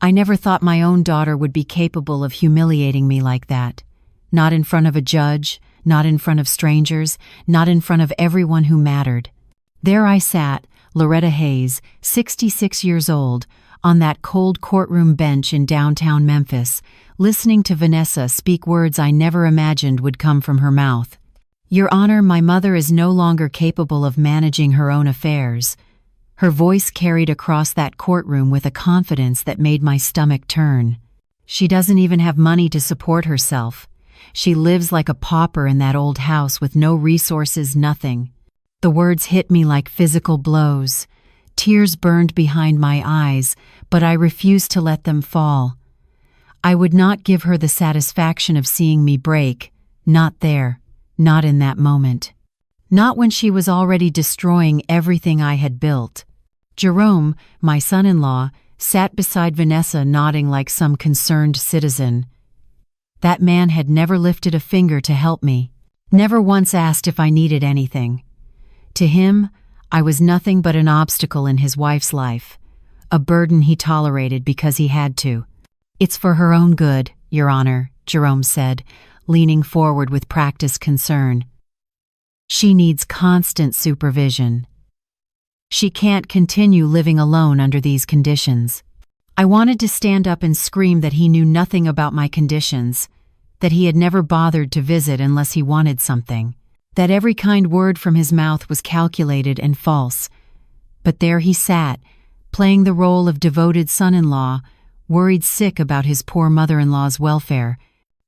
I never thought my own daughter would be capable of humiliating me like that. Not in front of a judge, not in front of strangers, not in front of everyone who mattered. There I sat, Loretta Hayes, 66 years old, on that cold courtroom bench in downtown Memphis, listening to Vanessa speak words I never imagined would come from her mouth. "Your Honor, my mother is no longer capable of managing her own affairs." Her voice carried across that courtroom with a confidence that made my stomach turn. "She doesn't even have money to support herself. She lives like a pauper in that old house with no resources, nothing." The words hit me like physical blows. Tears burned behind my eyes, but I refused to let them fall. I would not give her the satisfaction of seeing me break. Not there. Not in that moment. Not when she was already destroying everything I had built. Jerome, my son-in-law, sat beside Vanessa nodding like some concerned citizen. That man had never lifted a finger to help me, never once asked if I needed anything. To him, I was nothing but an obstacle in his wife's life, a burden he tolerated because he had to. "It's for her own good, Your Honor," Jerome said, leaning forward with practiced concern. "She needs constant supervision. She can't continue living alone under these conditions." I wanted to stand up and scream that he knew nothing about my conditions, that he had never bothered to visit unless he wanted something, that every kind word from his mouth was calculated and false. But there he sat, playing the role of devoted son-in-law, worried sick about his poor mother-in-law's welfare.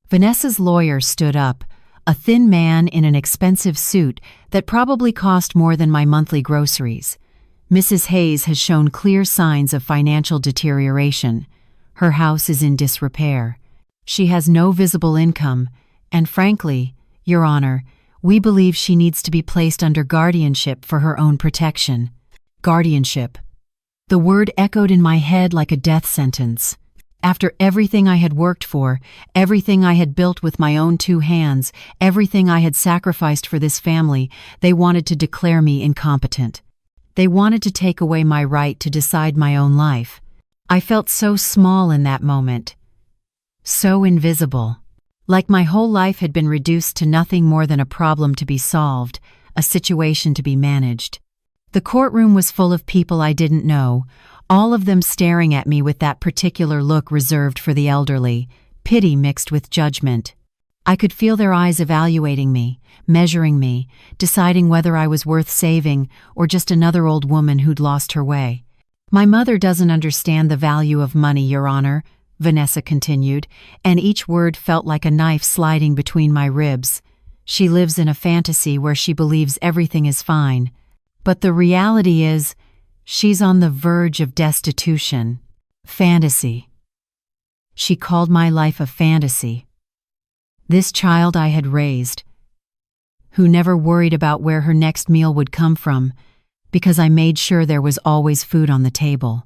Vanessa's lawyer stood up, a thin man in an expensive suit that probably cost more than my monthly groceries. "Mrs. Hayes has shown clear signs of financial deterioration. Her house is in disrepair. She has no visible income, and frankly, Your Honor, we believe she needs to be placed under guardianship for her own protection." Guardianship. The word echoed in my head like a death sentence. After everything I had worked for, everything I had built with my own two hands, everything I had sacrificed for this family, they wanted to declare me incompetent. They wanted to take away my right to decide my own life. I felt so small in that moment. So invisible. Like my whole life had been reduced to nothing more than a problem to be solved, a situation to be managed. The courtroom was full of people I didn't know, all of them staring at me with that particular look reserved for the elderly, pity mixed with judgment. I could feel their eyes evaluating me, measuring me, deciding whether I was worth saving or just another old woman who'd lost her way. "My mother doesn't understand the value of money, Your Honor," Vanessa continued, and each word felt like a knife sliding between my ribs. "She lives in a fantasy where she believes everything is fine. But the reality is, she's on the verge of destitution." Fantasy. She called my life a fantasy. This child I had raised, who never worried about where her next meal would come from, because I made sure there was always food on the table.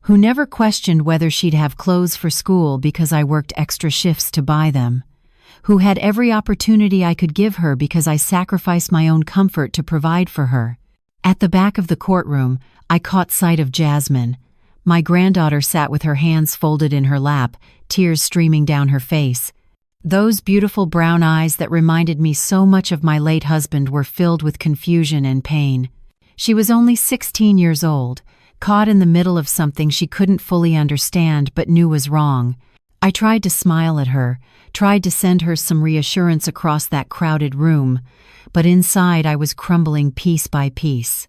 Who never questioned whether she'd have clothes for school because I worked extra shifts to buy them. Who had every opportunity I could give her because I sacrificed my own comfort to provide for her. At the back of the courtroom, I caught sight of Jasmine. My granddaughter sat with her hands folded in her lap, tears streaming down her face. Those beautiful brown eyes that reminded me so much of my late husband were filled with confusion and pain. She was only 16 years old, caught in the middle of something she couldn't fully understand but knew was wrong. I tried to smile at her, tried to send her some reassurance across that crowded room, but inside I was crumbling piece by piece.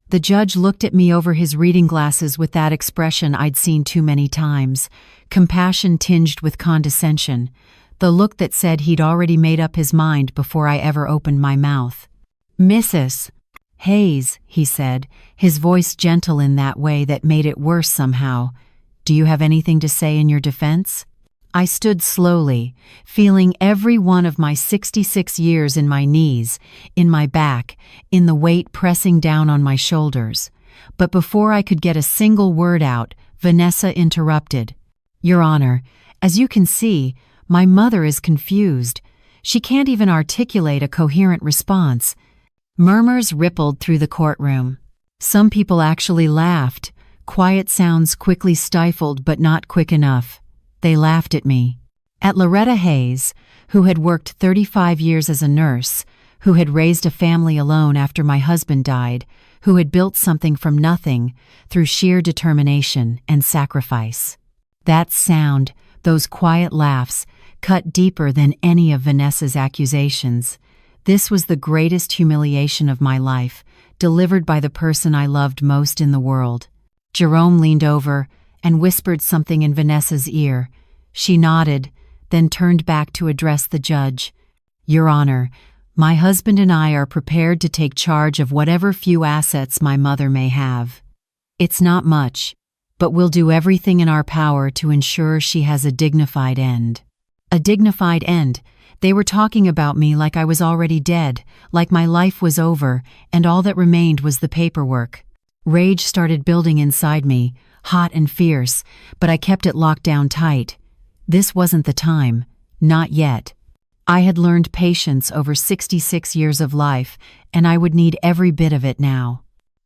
The judge looked at me over his reading glasses with that expression I'd seen too many times, compassion tinged with condescension, the look that said he'd already made up his mind before I ever opened my mouth. "Mrs. Hayes," he said, his voice gentle in that way that made it worse somehow, "do you have anything to say in your defense?" I stood slowly, feeling every one of my 66 years in my knees, in my back, in the weight pressing down on my shoulders. But before I could get a single word out, Vanessa interrupted. "Your Honor, as you can see, my mother is confused. She can't even articulate a coherent response." Murmurs rippled through the courtroom. Some people actually laughed, quiet sounds quickly stifled but not quick enough. They laughed at me. At Loretta Hayes, who had worked 35 years as a nurse, who had raised a family alone after my husband died, who had built something from nothing through sheer determination and sacrifice. That sound, those quiet laughs, cut deeper than any of Vanessa's accusations. This was the greatest humiliation of my life, delivered by the person I loved most in the world. Jerome leaned over and whispered something in Vanessa's ear. She nodded, then turned back to address the judge. "Your Honor, my husband and I are prepared to take charge of whatever few assets my mother may have. It's not much, but we'll do everything in our power to ensure she has a dignified end." A dignified end. They were talking about me like I was already dead, like my life was over, and all that remained was the paperwork. Rage started building inside me, hot and fierce, but I kept it locked down tight. This wasn't the time. Not yet. I had learned patience over 66 years of life, and I would need every bit of it now.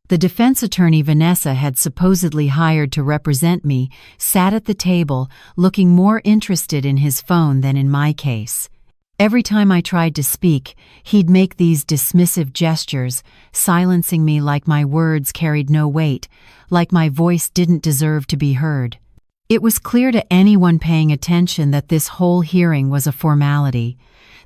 The defense attorney Vanessa had supposedly hired to represent me sat at the table, looking more interested in his phone than in my case. Every time I tried to speak, he'd make these dismissive gestures, silencing me like my words carried no weight, like my voice didn't deserve to be heard. It was clear to anyone paying attention that this whole hearing was a formality.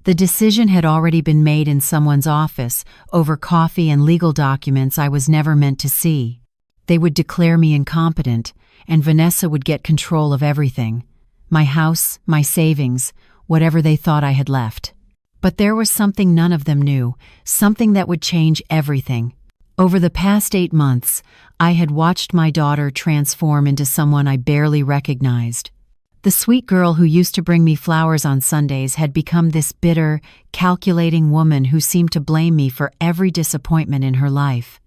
The decision had already been made in someone's office over coffee and legal documents I was never meant to see. They would declare me incompetent, and Vanessa would get control of everything. My house, my savings, whatever they thought I had left. But there was something none of them knew, something that would change everything. Over the past 8 months, I had watched my daughter transform into someone I barely recognized. The sweet girl who used to bring me flowers on Sundays had become this bitter, calculating woman who seemed to blame me for every disappointment in her life.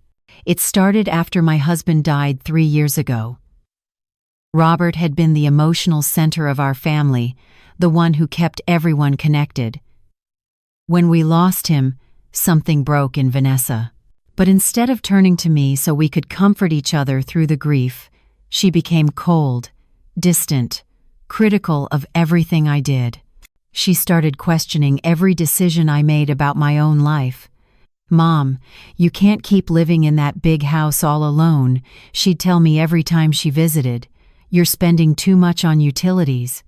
It started after my husband died 3 years ago. Robert had been the emotional center of our family, the one who kept everyone connected. When we lost him, something broke in Vanessa. But instead of turning to me so we could comfort each other through the grief, she became cold, distant, critical of everything I did. She started questioning every decision I made about my own life. "Mom, you can't keep living in that big house all alone," she'd tell me every time she visited. "You're spending too much on utilities.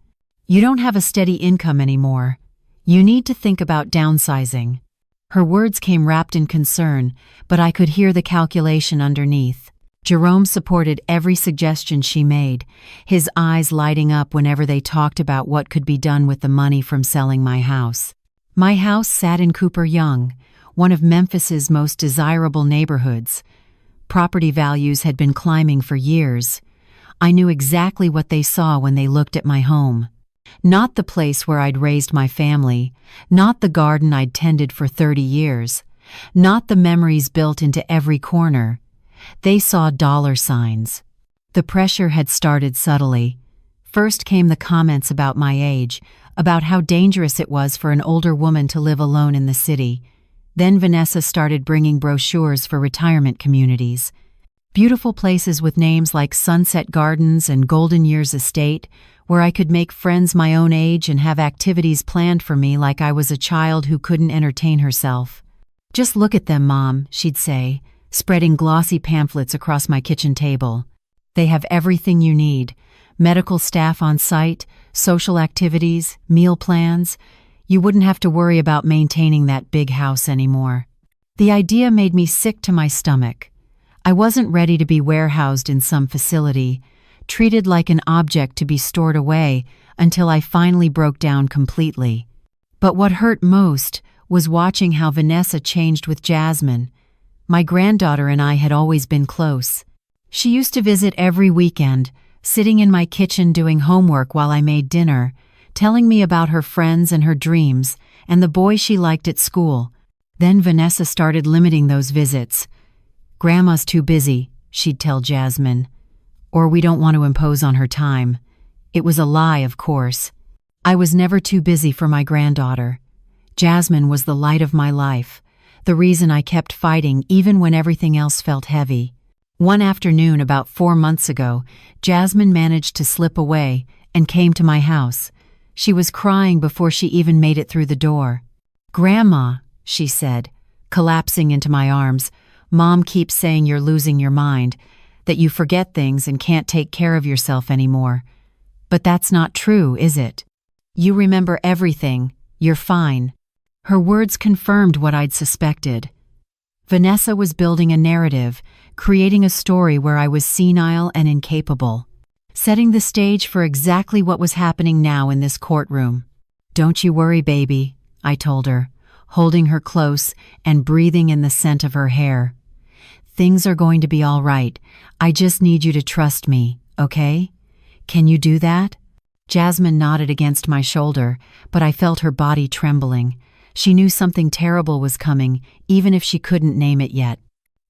You don't have a steady income anymore. You need to think about downsizing." Her words came wrapped in concern, but I could hear the calculation underneath. Jerome supported every suggestion she made, his eyes lighting up whenever they talked about what could be done with the money from selling my house. My house sat in Cooper Young, one of Memphis's most desirable neighborhoods. Property values had been climbing for years. I knew exactly what they saw when they looked at my home. Not the place where I'd raised my family, not the garden I'd tended for 30 years, not the memories built into every corner. They saw dollar signs. The pressure had started subtly. First came the comments about my age, about how dangerous it was for an older woman to live alone in the city. Then Vanessa started bringing brochures for retirement communities. Beautiful places with names like Sunset Gardens and Golden Years Estate, where I could make friends my own age and have activities planned for me like I was a child who couldn't entertain herself. "Just look at them, Mom," she'd say, spreading glossy pamphlets across my kitchen table. "They have everything you need. Medical staff on site, social activities, meal plans. You wouldn't have to worry about maintaining that big house anymore." The idea made me sick to my stomach. I wasn't ready to be warehoused in some facility, treated like an object to be stored away until I finally broke down completely. But what hurt most was watching how Vanessa changed with Jasmine. My granddaughter and I had always been close. She used to visit every weekend, sitting in my kitchen doing homework while I made dinner, telling me about her friends and her dreams, and the boy she liked at school. Then Vanessa started limiting those visits. "Grandma's too busy," she'd tell Jasmine. Or "we don't want to impose on her time." It was a lie, of course. I was never too busy for my granddaughter. Jasmine was the light of my life, the reason I kept fighting even when everything else felt heavy. One afternoon about 4 months ago, Jasmine managed to slip away and came to my house. She was crying before she even made it through the door. "Grandma," she said, collapsing into my arms, "Mom keeps saying you're losing your mind, that you forget things and can't take care of yourself anymore. But that's not true, is it? You remember everything. You're fine." Her words confirmed what I'd suspected. Vanessa was building a narrative, creating a story where I was senile and incapable, setting the stage for exactly what was happening now in this courtroom. "Don't you worry, baby," I told her, holding her close and breathing in the scent of her hair. "Things are going to be all right. I just need you to trust me, okay? Can you do that?" Jasmine nodded against my shoulder, but I felt her body trembling. She knew something terrible was coming, even if she couldn't name it yet.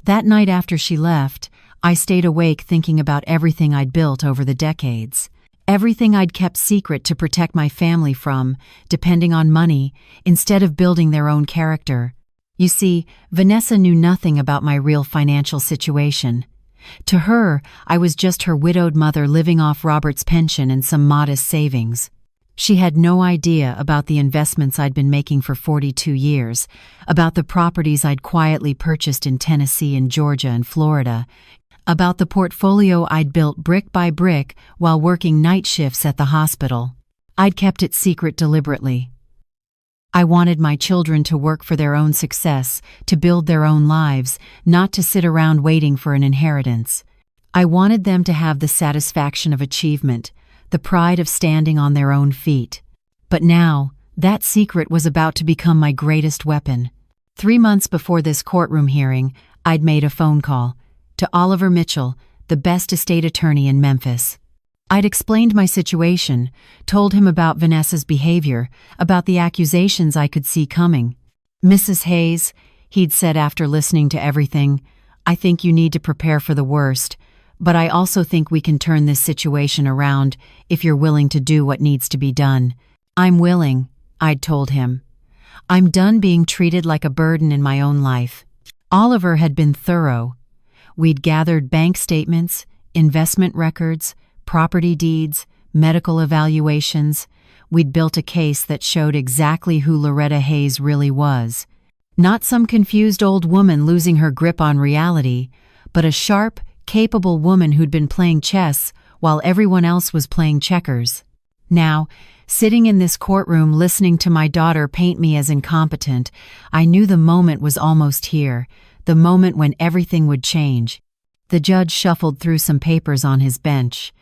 That night after she left, I stayed awake thinking about everything I'd built over the decades. Everything I'd kept secret to protect my family from, depending on money, instead of building their own character. You see, Vanessa knew nothing about my real financial situation. To her, I was just her widowed mother living off Robert's pension and some modest savings. She had no idea about the investments I'd been making for 42 years, about the properties I'd quietly purchased in Tennessee and Georgia and Florida, about the portfolio I'd built brick by brick while working night shifts at the hospital. I'd kept it secret deliberately. I wanted my children to work for their own success, to build their own lives, not to sit around waiting for an inheritance. I wanted them to have the satisfaction of achievement, the pride of standing on their own feet. But now, that secret was about to become my greatest weapon. 3 months before this courtroom hearing, I'd made a phone call to Oliver Mitchell, the best estate attorney in Memphis. I'd explained my situation, told him about Vanessa's behavior, about the accusations I could see coming. "Mrs. Hayes," he'd said after listening to everything, "I think you need to prepare for the worst, but I also think we can turn this situation around if you're willing to do what needs to be done." "I'm willing," I'd told him. "I'm done being treated like a burden in my own life." Oliver had been thorough. We'd gathered bank statements, investment records, property deeds, medical evaluations. We'd built a case that showed exactly who Loretta Hayes really was. Not some confused old woman losing her grip on reality, but a sharp, capable woman who'd been playing chess while everyone else was playing checkers. Now, sitting in this courtroom listening to my daughter paint me as incompetent, I knew the moment was almost here, the moment when everything would change. The judge shuffled through some papers on his bench.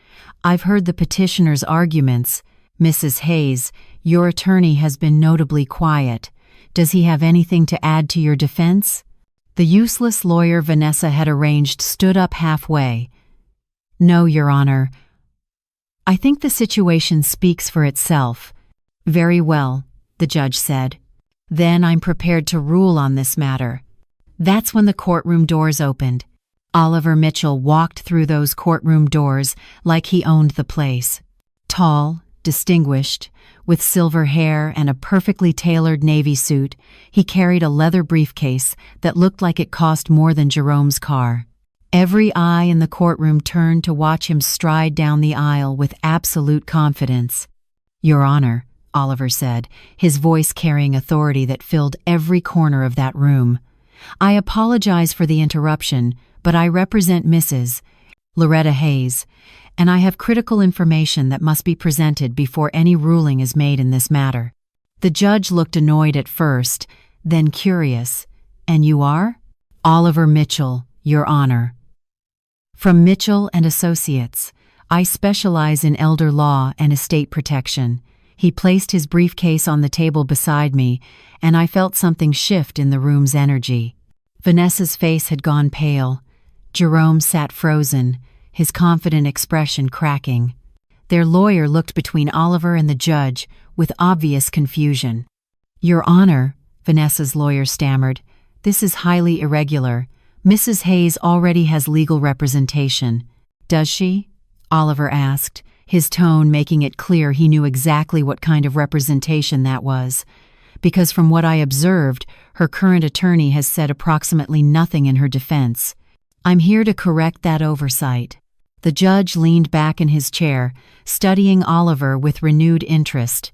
"I've heard the petitioner's arguments. Mrs. Hayes, your attorney has been notably quiet. Does he have anything to add to your defense?" The useless lawyer Vanessa had arranged stood up halfway. "No, Your Honor. I think the situation speaks for itself." "Very well," the judge said. "Then I'm prepared to rule on this matter." That's when the courtroom doors opened. Oliver Mitchell walked through those courtroom doors like he owned the place. Tall, distinguished, with silver hair and a perfectly tailored navy suit, he carried a leather briefcase that looked like it cost more than Jerome's car. Every eye in the courtroom turned to watch him stride down the aisle with absolute confidence. "Your Honor," Oliver said, his voice carrying authority that filled every corner of that room. "I apologize for the interruption, but I represent Mrs. Loretta Hayes, and I have critical information that must be presented before any ruling is made in this matter." The judge looked annoyed at first, then curious. "And you are?" "Oliver Mitchell, Your Honor. From Mitchell and Associates. I specialize in elder law and estate protection." He placed his briefcase on the table beside me, and I felt something shift in the room's energy. Vanessa's face had gone pale. Jerome sat frozen, his confident expression cracking. Their lawyer looked between Oliver and the judge with obvious confusion. "Your Honor," Vanessa's lawyer stammered, "this is highly irregular. Mrs. Hayes already has legal representation." "Does she?" Oliver asked, his tone making it clear he knew exactly what kind of representation that was. "Because from what I observed, her current attorney has said approximately nothing in her defense." I'm here to correct that oversight." The judge leaned back in his chair, studying Oliver with renewed interest.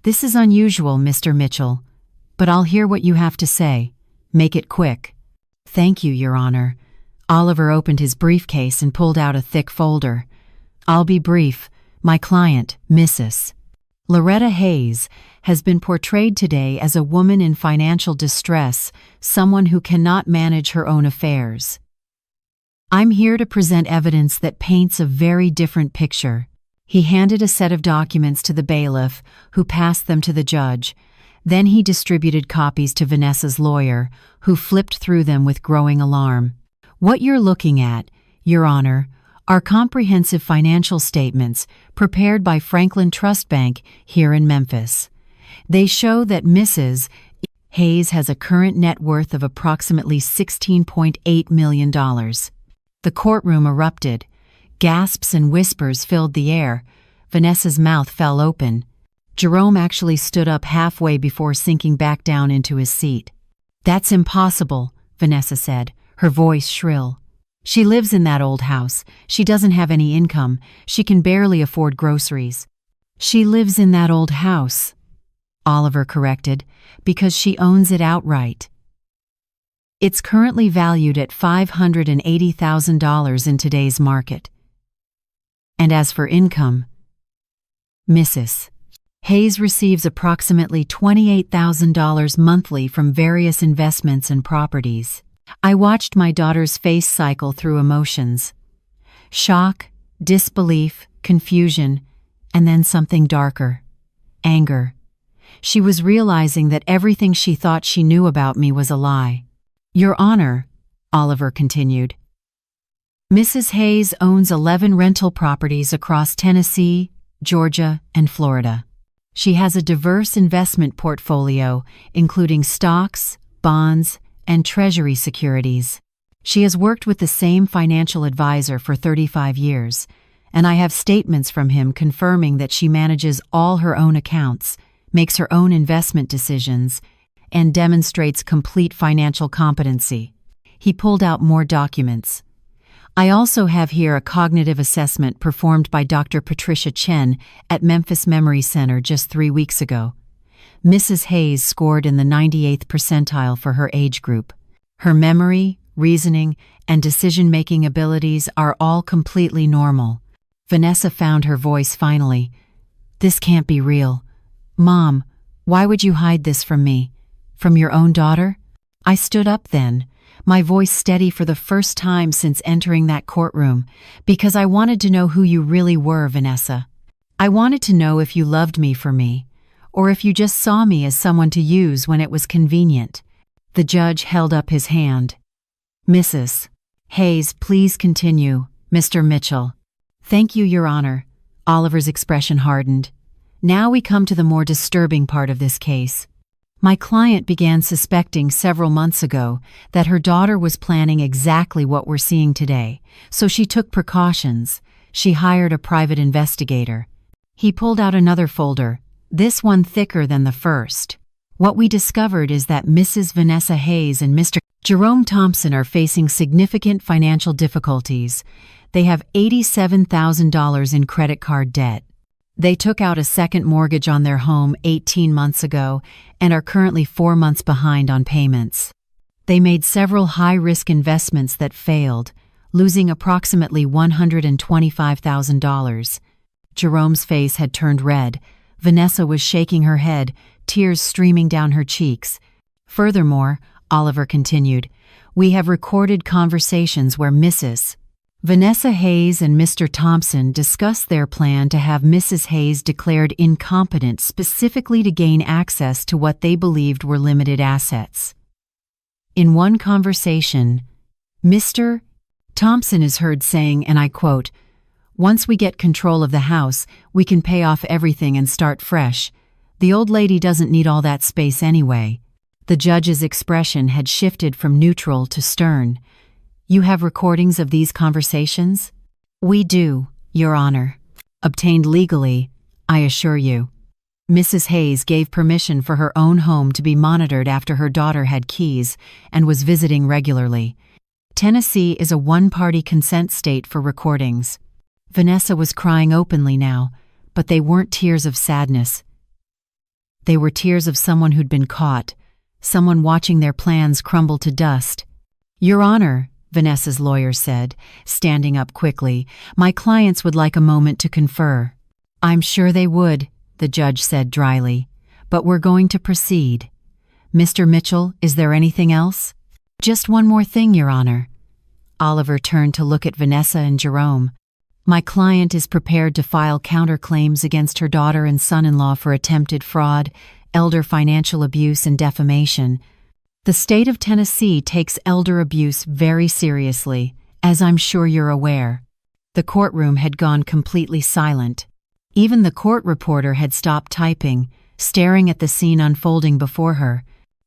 "This is unusual, Mr. Mitchell, but I'll hear what you have to say. Make it quick." "Thank you, Your Honor." Oliver opened his briefcase and pulled out a thick folder. "I'll be brief. My client, Mrs. Loretta Hayes, has been portrayed today as a woman in financial distress, someone who cannot manage her own affairs. I'm here to present evidence that paints a very different picture." He handed a set of documents to the bailiff, who passed them to the judge. Then he distributed copies to Vanessa's lawyer, who flipped through them with growing alarm. "What you're looking at, Your Honor, are comprehensive financial statements prepared by Franklin Trust Bank here in Memphis. They show that Mrs. Hayes has a current net worth of approximately $16.8 million. The courtroom erupted. Gasps and whispers filled the air. Vanessa's mouth fell open. Jerome actually stood up halfway before sinking back down into his seat. "That's impossible," Vanessa said, her voice shrill. "She lives in that old house. She doesn't have any income. She can barely afford groceries." "She lives in that old house," Oliver corrected, "because she owns it outright. It's currently valued at $580,000 in today's market. And as for income, Mrs. Hayes receives approximately $28,000 monthly from various investments and properties." I watched my daughter's face cycle through emotions. Shock, disbelief, confusion, and then something darker. Anger. She was realizing that everything she thought she knew about me was a lie. "Your Honor," Oliver continued, "Mrs. Hayes owns 11 rental properties across Tennessee, Georgia, and Florida. She has a diverse investment portfolio, including stocks, bonds, and treasury securities. She has worked with the same financial advisor for 35 years, and I have statements from him confirming that she manages all her own accounts, makes her own investment decisions, and demonstrates complete financial competency." He pulled out more documents. "I also have here a cognitive assessment performed by Dr. Patricia Chen at Memphis Memory Center just 3 weeks ago. Mrs. Hayes scored in the 98th percentile for her age group. Her memory, reasoning, and decision-making abilities are all completely normal." Vanessa found her voice finally. "This can't be real. Mom, why would you hide this from me? From your own daughter?" I stood up then, my voice steady for the first time since entering that courtroom, because I wanted to know who you really were, Vanessa. I wanted to know if you loved me for me, or if you just saw me as someone to use when it was convenient. The judge held up his hand. "Mrs. Hayes, please continue, Mr. Mitchell." "Thank you, Your Honor." Oliver's expression hardened. "Now we come to the more disturbing part of this case. My client began suspecting several months ago that her daughter was planning exactly what we're seeing today, so she took precautions. She hired a private investigator." He pulled out another folder, this one thicker than the first. "What we discovered is that Mrs. Vanessa Hayes and Mr. Jerome Thompson are facing significant financial difficulties. They have $87,000 in credit card debt. They took out a second mortgage on their home 18 months ago and are currently 4 months behind on payments. They made several high-risk investments that failed, losing approximately $125,000. Jerome's face had turned red. Vanessa was shaking her head, tears streaming down her cheeks. "Furthermore," Oliver continued, "we have recorded conversations where Mrs. Vanessa Hayes and Mr. Thompson discussed their plan to have Mrs. Hayes declared incompetent specifically to gain access to what they believed were limited assets. In one conversation, Mr. Thompson is heard saying, and I quote, 'Once we get control of the house, we can pay off everything and start fresh. The old lady doesn't need all that space anyway.'" The judge's expression had shifted from neutral to stern. "You have recordings of these conversations?" "We do, Your Honor. Obtained legally, I assure you." Mrs. Hayes gave permission for her own home to be monitored after her daughter had keys and was visiting regularly. Tennessee is a one-party consent state for recordings. Vanessa was crying openly now, but they weren't tears of sadness. They were tears of someone who'd been caught, someone watching their plans crumble to dust. "Your Honor," Vanessa's lawyer said, standing up quickly, "my clients would like a moment to confer." "I'm sure they would," the judge said dryly, "but we're going to proceed. Mr. Mitchell, is there anything else?" "Just one more thing, Your Honor." Oliver turned to look at Vanessa and Jerome. "My client is prepared to file counterclaims against her daughter and son-in-law for attempted fraud, elder financial abuse, and defamation. The state of Tennessee takes elder abuse very seriously, as I'm sure you're aware." The courtroom had gone completely silent. Even the court reporter had stopped typing, staring at the scene unfolding before her.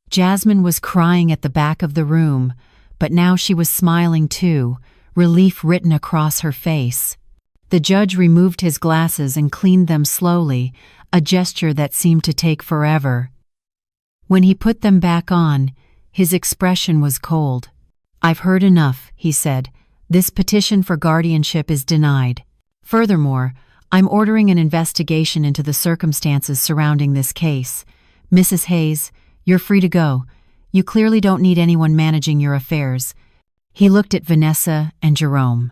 Jasmine was crying at the back of the room, but now she was smiling too, relief written across her face. The judge removed his glasses and cleaned them slowly, a gesture that seemed to take forever. When he put them back on, his expression was cold. "I've heard enough," he said. "This petition for guardianship is denied. Furthermore, I'm ordering an investigation into the circumstances surrounding this case. Mrs. Hayes, you're free to go. You clearly don't need anyone managing your affairs." He looked at Vanessa and Jerome.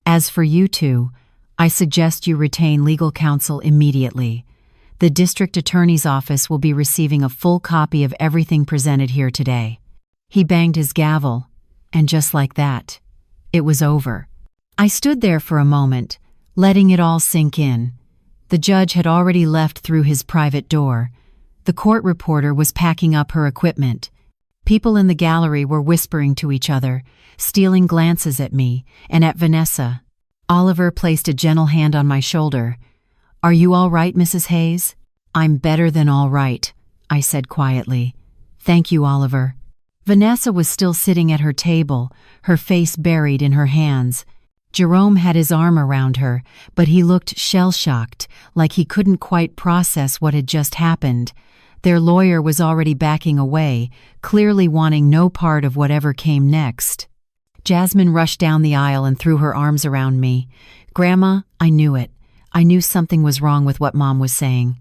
"As for you two, I suggest you retain legal counsel immediately. The district attorney's office will be receiving a full copy of everything presented here today." He banged his gavel, and just like that, it was over. I stood there for a moment, letting it all sink in. The judge had already left through his private door. The court reporter was packing up her equipment. People in the gallery were whispering to each other, stealing glances at me and at Vanessa. Oliver placed a gentle hand on my shoulder. "Are you all right, Mrs. Hayes?" "I'm better than all right," I said quietly. "Thank you, Oliver." Vanessa was still sitting at her table, her face buried in her hands. Jerome had his arm around her, but he looked shell-shocked, like he couldn't quite process what had just happened. Their lawyer was already backing away, clearly wanting no part of whatever came next. Jasmine rushed down the aisle and threw her arms around me. "Grandma, I knew it. I knew something was wrong with what Mom was saying."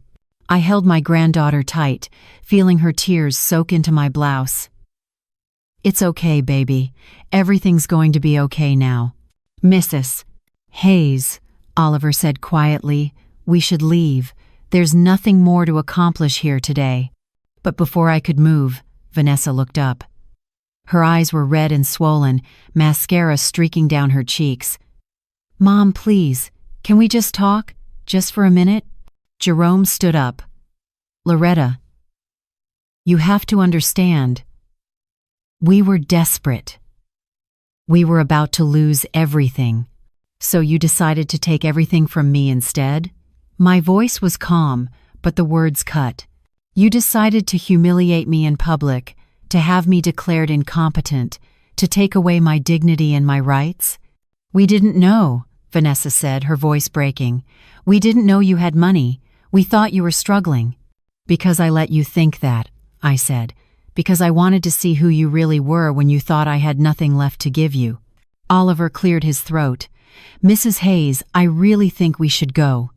I held my granddaughter tight, feeling her tears soak into my blouse. "It's okay, baby. Everything's going to be okay now." "Mrs. Hayes," Oliver said quietly, "we should leave. There's nothing more to accomplish here today." But before I could move, Vanessa looked up. Her eyes were red and swollen, mascara streaking down her cheeks. "Mom, please, can we just talk? Just for a minute?" Jerome stood up. "Loretta, you have to understand. We were desperate. We were about to lose everything. So you decided to take everything from me instead?" My voice was calm, but the words cut. "You decided to humiliate me in public, to have me declared incompetent, to take away my dignity and my rights?" "We didn't know," Vanessa said, her voice breaking. "We didn't know you had money. We thought you were struggling." "Because I let you think that," I said. "Because I wanted to see who you really were when you thought I had nothing left to give you." Oliver cleared his throat. "Mrs. Hayes, I really think we should go."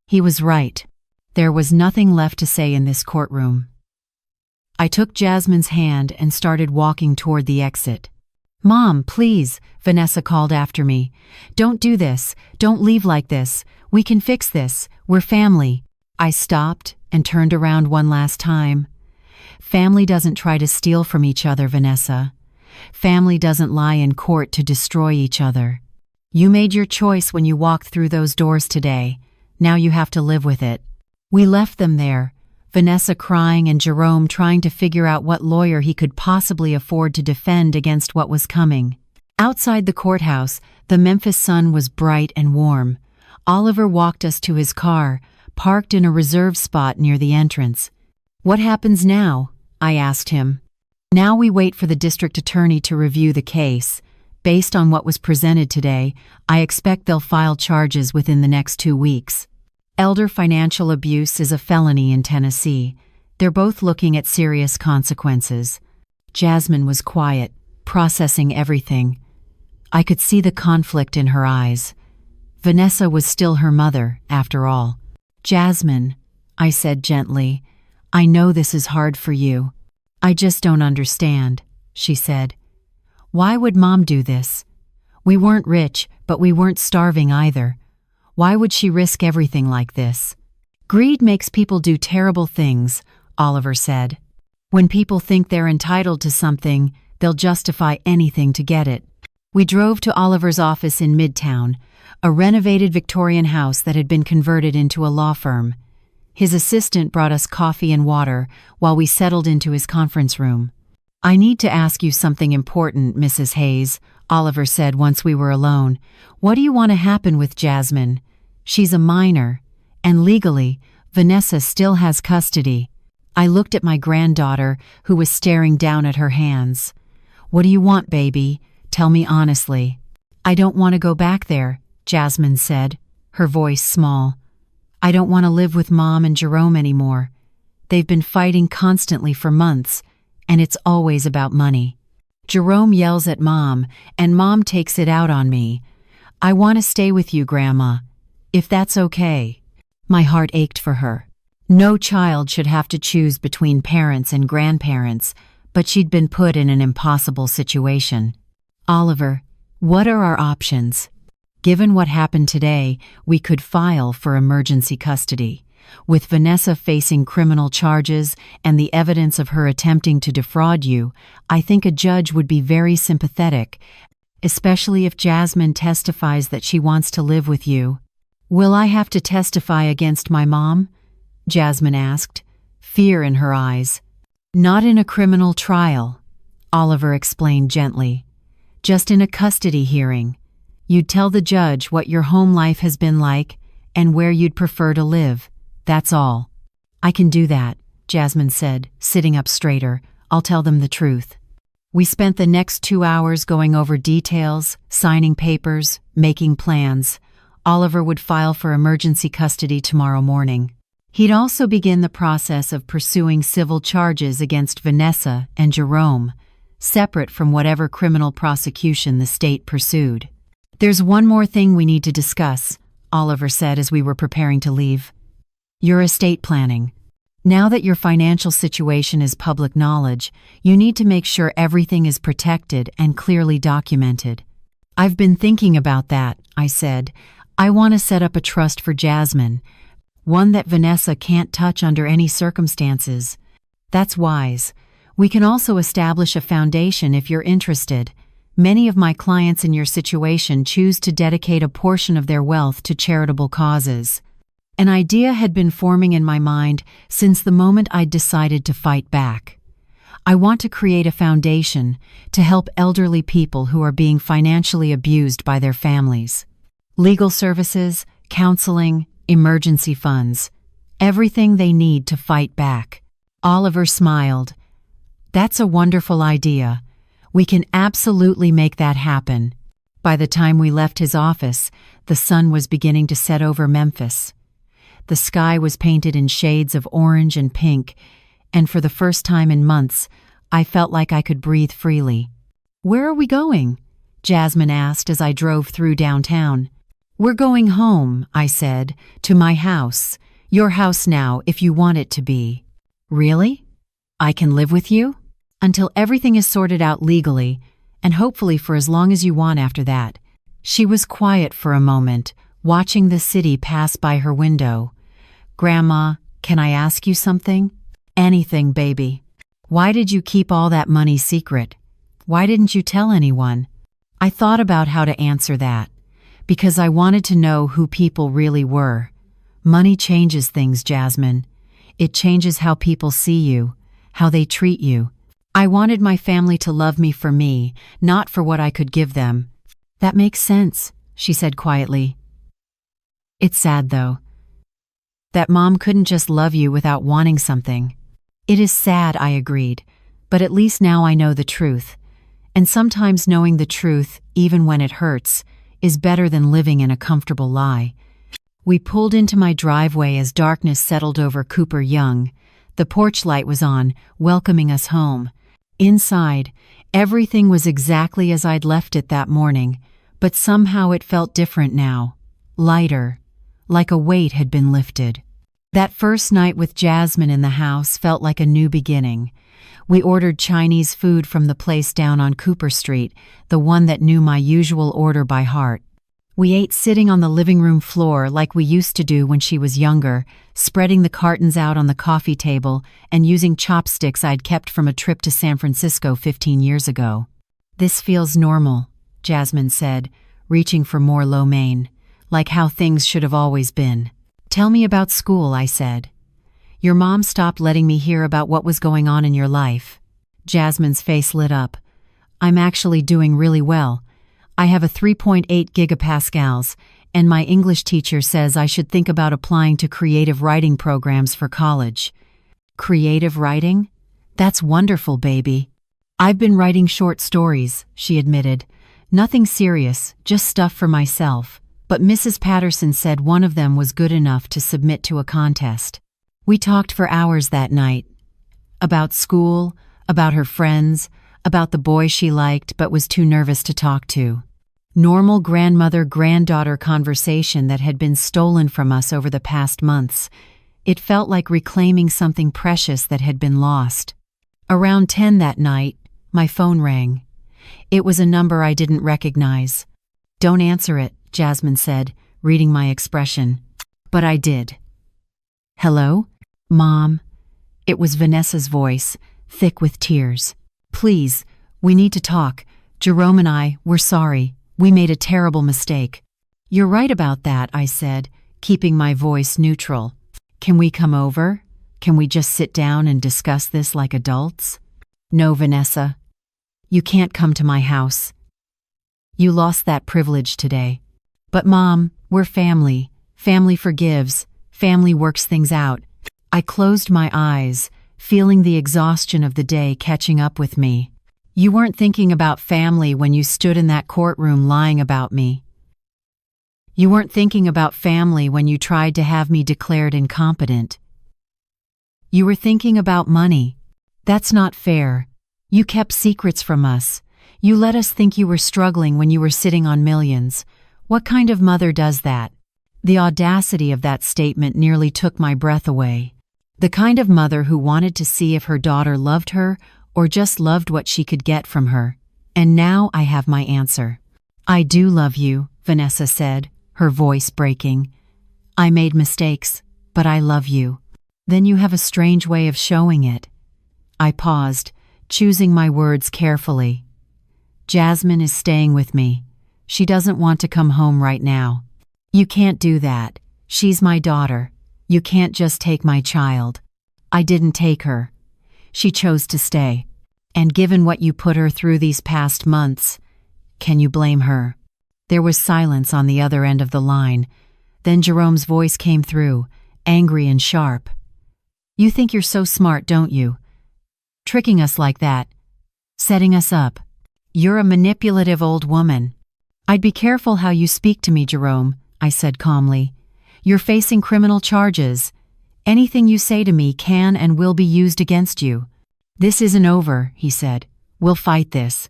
He was right. There was nothing left to say in this courtroom. I took Jasmine's hand and started walking toward the exit. "Mom, please," Vanessa called after me. "Don't do this. Don't leave like this. We can fix this. We're family." I stopped and turned around one last time. Family doesn't try to steal from each other, Vanessa. Family doesn't lie in court to destroy each other. You made your choice when you walked through those doors today. Now you have to live with it. We left them there, Vanessa crying and Jerome trying to figure out what lawyer he could possibly afford to defend against what was coming. Outside the courthouse, the Memphis sun was bright and warm. Oliver walked us to his car, parked in a reserved spot near the entrance. "What happens now?" I asked him. "Now we wait for the district attorney to review the case. Based on what was presented today, I expect they'll file charges within the next 2 weeks. Elder financial abuse is a felony in Tennessee. They're both looking at serious consequences." Jasmine was quiet, processing everything. I could see the conflict in her eyes. Vanessa was still her mother, after all. "Jasmine," I said gently, "I know this is hard for you. I just don't understand," she said. "Why would Mom do this? We weren't rich, but we weren't starving either. Why would she risk everything like this?" "Greed makes people do terrible things," Oliver said. "When people think they're entitled to something, they'll justify anything to get it." We drove to Oliver's office in Midtown, a renovated Victorian house that had been converted into a law firm. His assistant brought us coffee and water while we settled into his conference room. "I need to ask you something important, Mrs. Hayes," Oliver said once we were alone. "What do you want to happen with Jasmine? She's a minor, and legally, Vanessa still has custody." I looked at my granddaughter, who was staring down at her hands. "What do you want, baby? Tell me honestly." "I don't want to go back there," Jasmine said, her voice small. "I don't want to live with Mom and Jerome anymore. They've been fighting constantly for months, and it's always about money. Jerome yells at Mom, and Mom takes it out on me. I want to stay with you, Grandma, if that's okay." My heart ached for her. No child should have to choose between parents and grandparents, but she'd been put in an impossible situation. "Oliver, what are our options? Given what happened today, we could file for emergency custody. With Vanessa facing criminal charges and the evidence of her attempting to defraud you, I think a judge would be very sympathetic, especially if Jasmine testifies that she wants to live with you." "Will I have to testify against my mom?" Jasmine asked, fear in her eyes. "Not in a criminal trial," Oliver explained gently. "Just in a custody hearing. You'd tell the judge what your home life has been like and where you'd prefer to live. That's all." "I can do that," Jasmine said, sitting up straighter. "I'll tell them the truth." We spent the next 2 hours going over details, signing papers, making plans. Oliver would file for emergency custody tomorrow morning. He'd also begin the process of pursuing civil charges against Vanessa and Jerome, separate from whatever criminal prosecution the state pursued. "There's one more thing we need to discuss," Oliver said as we were preparing to leave. "Your estate planning. Now that your financial situation is public knowledge, you need to make sure everything is protected and clearly documented." "I've been thinking about that," I said. "I want to set up a trust for Jasmine, one that Vanessa can't touch under any circumstances." "That's wise. We can also establish a foundation if you're interested. Many of my clients in your situation choose to dedicate a portion of their wealth to charitable causes." An idea had been forming in my mind since the moment I'd decided to fight back. I want to create a foundation to help elderly people who are being financially abused by their families. Legal services, counseling, emergency funds, everything they need to fight back. Oliver smiled. "That's a wonderful idea. We can absolutely make that happen." By the time we left his office, the sun was beginning to set over Memphis. The sky was painted in shades of orange and pink, and for the first time in months, I felt like I could breathe freely. "Where are we going?" Jasmine asked as I drove through downtown. "We're going home," I said, "to my house. Your house now, if you want it to be." "Really? I can live with you?" "Until everything is sorted out legally, and hopefully for as long as you want after that." She was quiet for a moment, watching the city pass by her window. "Grandma, can I ask you something?" "Anything, baby." "Why did you keep all that money secret? Why didn't you tell anyone?" I thought about how to answer that. Because I wanted to know who people really were. Money changes things, Jasmine. It changes how people see you, how they treat you. I wanted my family to love me for me, not for what I could give them. "That makes sense," she said quietly. "It's sad, though, that Mom couldn't just love you without wanting something." "It is sad," I agreed, "but at least now I know the truth. And sometimes knowing the truth, even when it hurts, is better than living in a comfortable lie." We pulled into my driveway as darkness settled over Cooper Young. The porch light was on, welcoming us home. Inside, everything was exactly as I'd left it that morning, but somehow it felt different now. Lighter, like a weight had been lifted. That first night with Jasmine in the house felt like a new beginning. We ordered Chinese food from the place down on Cooper Street, the one that knew my usual order by heart. We ate sitting on the living room floor like we used to do when she was younger, spreading the cartons out on the coffee table and using chopsticks I'd kept from a trip to San Francisco 15 years ago. "This feels normal," Jasmine said, reaching for more lo mein, "like how things should have always been." "Tell me about school," I said. "Your mom stopped letting me hear about what was going on in your life." Jasmine's face lit up. "I'm actually doing really well. I have a 3.8 gigapascals, and my English teacher says I should think about applying to creative writing programs for college." "Creative writing? That's wonderful, baby." "I've been writing short stories," she admitted. "Nothing serious, just stuff for myself. But Mrs. Patterson said one of them was good enough to submit to a contest." We talked for hours that night. About school, about her friends, about the boy she liked but was too nervous to talk to. Normal grandmother-granddaughter conversation that had been stolen from us over the past months. It felt like reclaiming something precious that had been lost. Around 10 that night, my phone rang. It was a number I didn't recognize. "Don't answer it," Jasmine said, reading my expression. But I did. "Hello? Mom?" It was Vanessa's voice, thick with tears. "Please, we need to talk. Jerome and I, we're sorry. We made a terrible mistake." "You're right about that," I said, keeping my voice neutral. "Can we come over? Can we just sit down and discuss this like adults?" "No, Vanessa. You can't come to my house. You lost that privilege today." "But Mom, we're family. Family forgives. Family works things out." I closed my eyes, feeling the exhaustion of the day catching up with me. "You weren't thinking about family when you stood in that courtroom lying about me. You weren't thinking about family when you tried to have me declared incompetent. You were thinking about money. That's not fair. You kept secrets from us. You let us think you were struggling when you were sitting on millions. What kind of mother does that?" The audacity of that statement nearly took my breath away. The kind of mother who wanted to see if her daughter loved her or just loved what she could get from her. And now I have my answer. "I do love you," Vanessa said, her voice breaking. "I made mistakes, but I love you." "Then you have a strange way of showing it." I paused, choosing my words carefully. "Jasmine is staying with me. She doesn't want to come home right now." "You can't do that. She's my daughter. You can't just take my child." "I didn't take her. She chose to stay. And given what you put her through these past months, can you blame her?" There was silence on the other end of the line. Then Jerome's voice came through, angry and sharp. "You think you're so smart, don't you? Tricking us like that. Setting us up. You're a manipulative old woman." "I'd be careful how you speak to me, Jerome," I said calmly. "You're facing criminal charges. Anything you say to me can and will be used against you." "This isn't over," he said. "We'll fight this.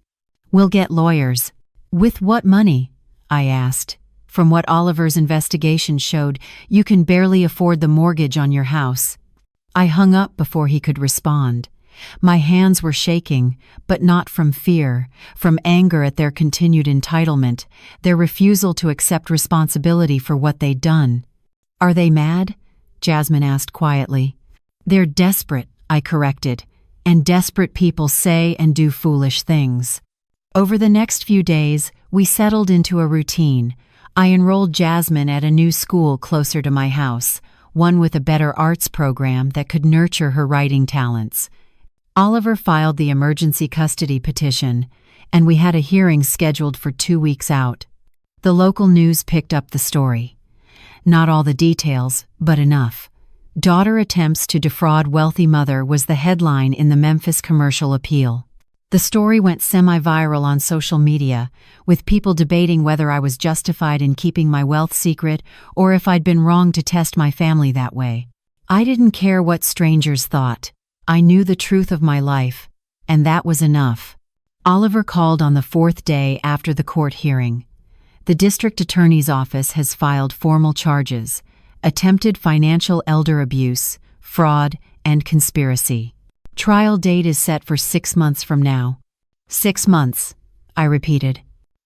We'll get lawyers." "With what money?" I asked. "From what Oliver's investigation showed, you can barely afford the mortgage on your house." I hung up before he could respond. My hands were shaking, but not from fear, from anger at their continued entitlement, their refusal to accept responsibility for what they'd done. "Are they mad?" Jasmine asked quietly. "They're desperate," I corrected, "and desperate people say and do foolish things." Over the next few days, we settled into a routine. I enrolled Jasmine at a new school closer to my house, one with a better arts program that could nurture her writing talents. Oliver filed the emergency custody petition, and we had a hearing scheduled for 2 weeks out. The local news picked up the story. Not all the details, but enough. "Daughter attempts to defraud wealthy mother" was the headline in the Memphis Commercial Appeal. The story went semi-viral on social media, with people debating whether I was justified in keeping my wealth secret or if I'd been wrong to test my family that way. I didn't care what strangers thought. I knew the truth of my life, and that was enough. Oliver called on the fourth day after the court hearing. The district attorney's office has filed formal charges: attempted financial elder abuse, fraud, and conspiracy. Trial date is set for 6 months from now. 6 months, I repeated.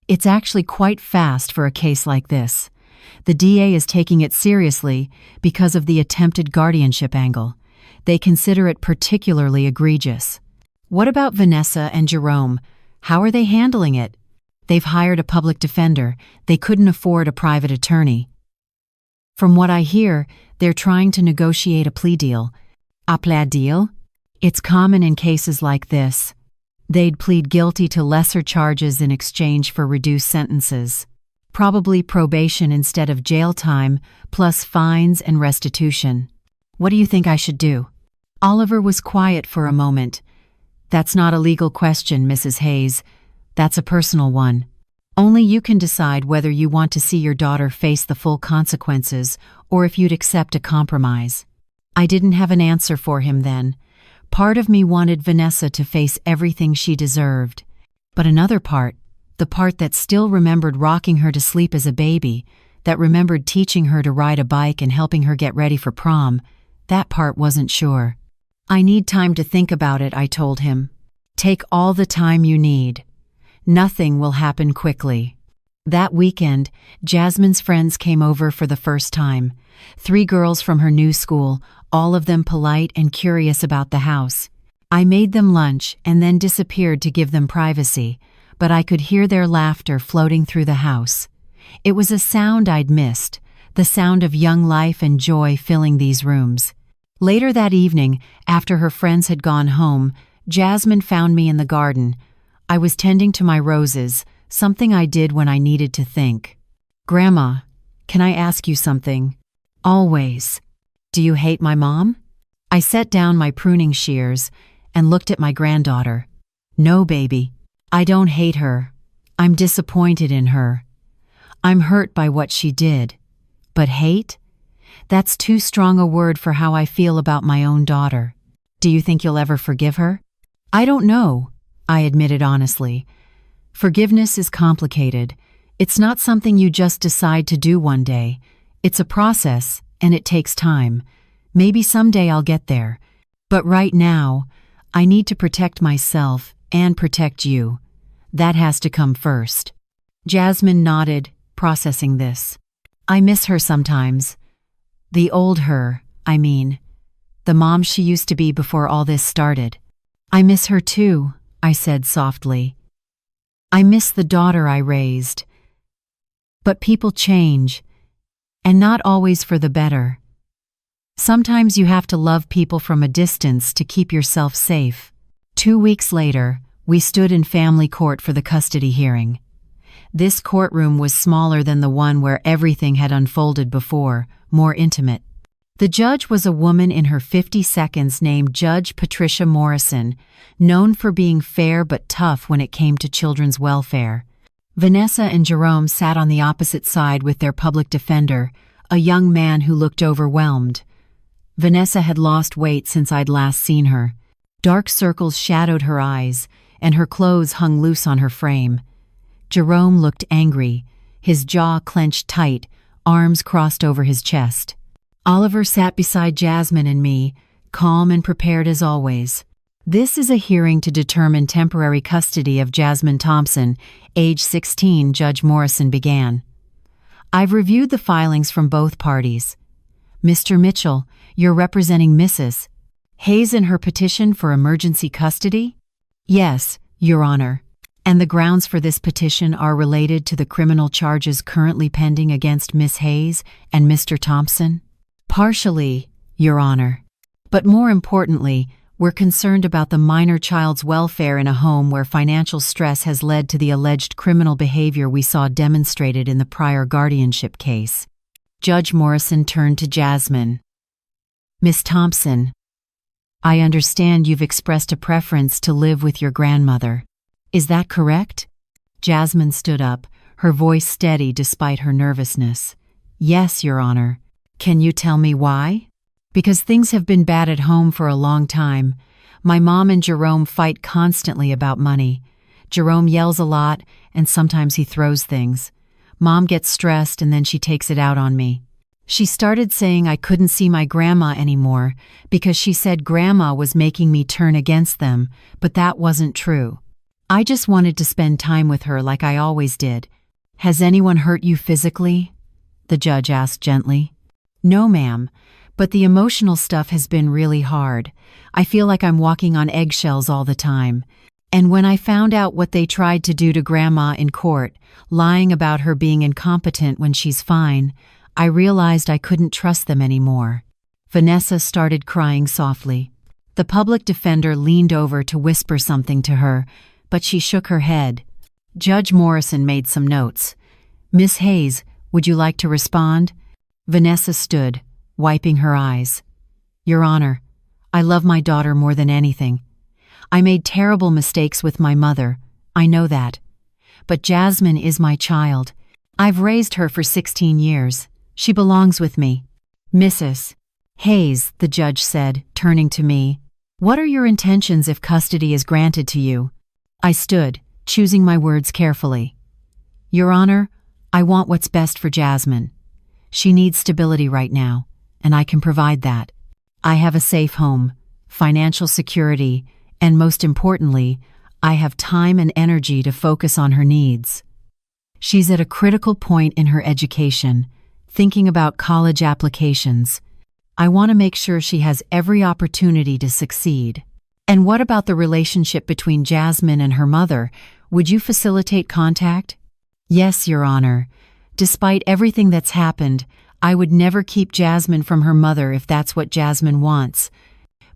It's actually quite fast for a case like this. The DA is taking it seriously because of the attempted guardianship angle. They consider it particularly egregious. What about Vanessa and Jerome? How are they handling it? They've hired a public defender. They couldn't afford a private attorney. From what I hear, they're trying to negotiate a plea deal. A plea deal? It's common in cases like this. They'd plead guilty to lesser charges in exchange for reduced sentences. Probably probation instead of jail time, plus fines and restitution. What do you think I should do? Oliver was quiet for a moment. That's not a legal question, Mrs. Hayes. That's a personal one. Only you can decide whether you want to see your daughter face the full consequences or if you'd accept a compromise. I didn't have an answer for him then. Part of me wanted Vanessa to face everything she deserved. But another part, the part that still remembered rocking her to sleep as a baby, that remembered teaching her to ride a bike and helping her get ready for prom, that part wasn't sure. I need time to think about it, I told him. Take all the time you need. Nothing will happen quickly. That weekend, Jasmine's friends came over for the first time. 3 girls from her new school, all of them polite and curious about the house. I made them lunch and then disappeared to give them privacy, but I could hear their laughter floating through the house. It was a sound I'd missed, the sound of young life and joy filling these rooms. Later that evening, after her friends had gone home, Jasmine found me in the garden. I was tending to my roses, something I did when I needed to think. Grandma, can I ask you something? Always. Do you hate my mom? I set down my pruning shears and looked at my granddaughter. No, baby. I don't hate her. I'm disappointed in her. I'm hurt by what she did. But hate? That's too strong a word for how I feel about my own daughter. Do you think you'll ever forgive her? I don't know, I admitted honestly. Forgiveness is complicated. It's not something you just decide to do one day. It's a process, and it takes time. Maybe someday I'll get there. But right now, I need to protect myself and protect you. That has to come first. Jasmine nodded, processing this. I miss her sometimes. The old her, I mean. The mom she used to be before all this started. I miss her too, I said softly. I miss the daughter I raised. But people change, and not always for the better. Sometimes you have to love people from a distance to keep yourself safe. 2 weeks later, we stood in family court for the custody hearing. This courtroom was smaller than the one where everything had unfolded before, more intimate. The judge was a woman in her 50s named Judge Patricia Morrison, known for being fair but tough when it came to children's welfare. Vanessa and Jerome sat on the opposite side with their public defender, a young man who looked overwhelmed. Vanessa had lost weight since I'd last seen her. Dark circles shadowed her eyes, and her clothes hung loose on her frame. Jerome looked angry, his jaw clenched tight, arms crossed over his chest. Oliver sat beside Jasmine and me, calm and prepared as always. This is a hearing to determine temporary custody of Jasmine Thompson, age 16, Judge Morrison began. I've reviewed the filings from both parties. Mr. Mitchell, you're representing Mrs. Hayes in her petition for emergency custody? Yes, Your Honor. And the grounds for this petition are related to the criminal charges currently pending against Miss Hayes and Mr. Thompson? Partially, Your Honor. But more importantly, we're concerned about the minor child's welfare in a home where financial stress has led to the alleged criminal behavior we saw demonstrated in the prior guardianship case. Judge Morrison turned to Jasmine. Miss Thompson, I understand you've expressed a preference to live with your grandmother. Is that correct? Jasmine stood up, her voice steady despite her nervousness. Yes, Your Honor. Can you tell me why? Because things have been bad at home for a long time. My mom and Jerome fight constantly about money. Jerome yells a lot, and sometimes he throws things. Mom gets stressed and then she takes it out on me. She started saying I couldn't see my grandma anymore because she said grandma was making me turn against them, but that wasn't true. I just wanted to spend time with her like I always did. Has anyone hurt you physically? The judge asked gently. No, ma'am, but the emotional stuff has been really hard. I feel like I'm walking on eggshells all the time. And when I found out what they tried to do to Grandma in court, lying about her being incompetent when she's fine, I realized I couldn't trust them anymore. Vanessa started crying softly. The public defender leaned over to whisper something to her, but she shook her head. Judge Morrison made some notes. Miss Hayes, would you like to respond? Vanessa stood, wiping her eyes. Your Honor, I love my daughter more than anything. I made terrible mistakes with my mother, I know that. But Jasmine is my child. I've raised her for 16 years. She belongs with me. Mrs. Hayes, the judge said, turning to me, what are your intentions if custody is granted to you? I stood, choosing my words carefully. Your Honor, I want what's best for Jasmine. She needs stability right now, and I can provide that. I have a safe home, financial security, and most importantly, I have time and energy to focus on her needs. She's at a critical point in her education, thinking about college applications. I want to make sure she has every opportunity to succeed. And what about the relationship between Jasmine and her mother? Would you facilitate contact? Yes, Your Honor. Despite everything that's happened, I would never keep Jasmine from her mother if that's what Jasmine wants.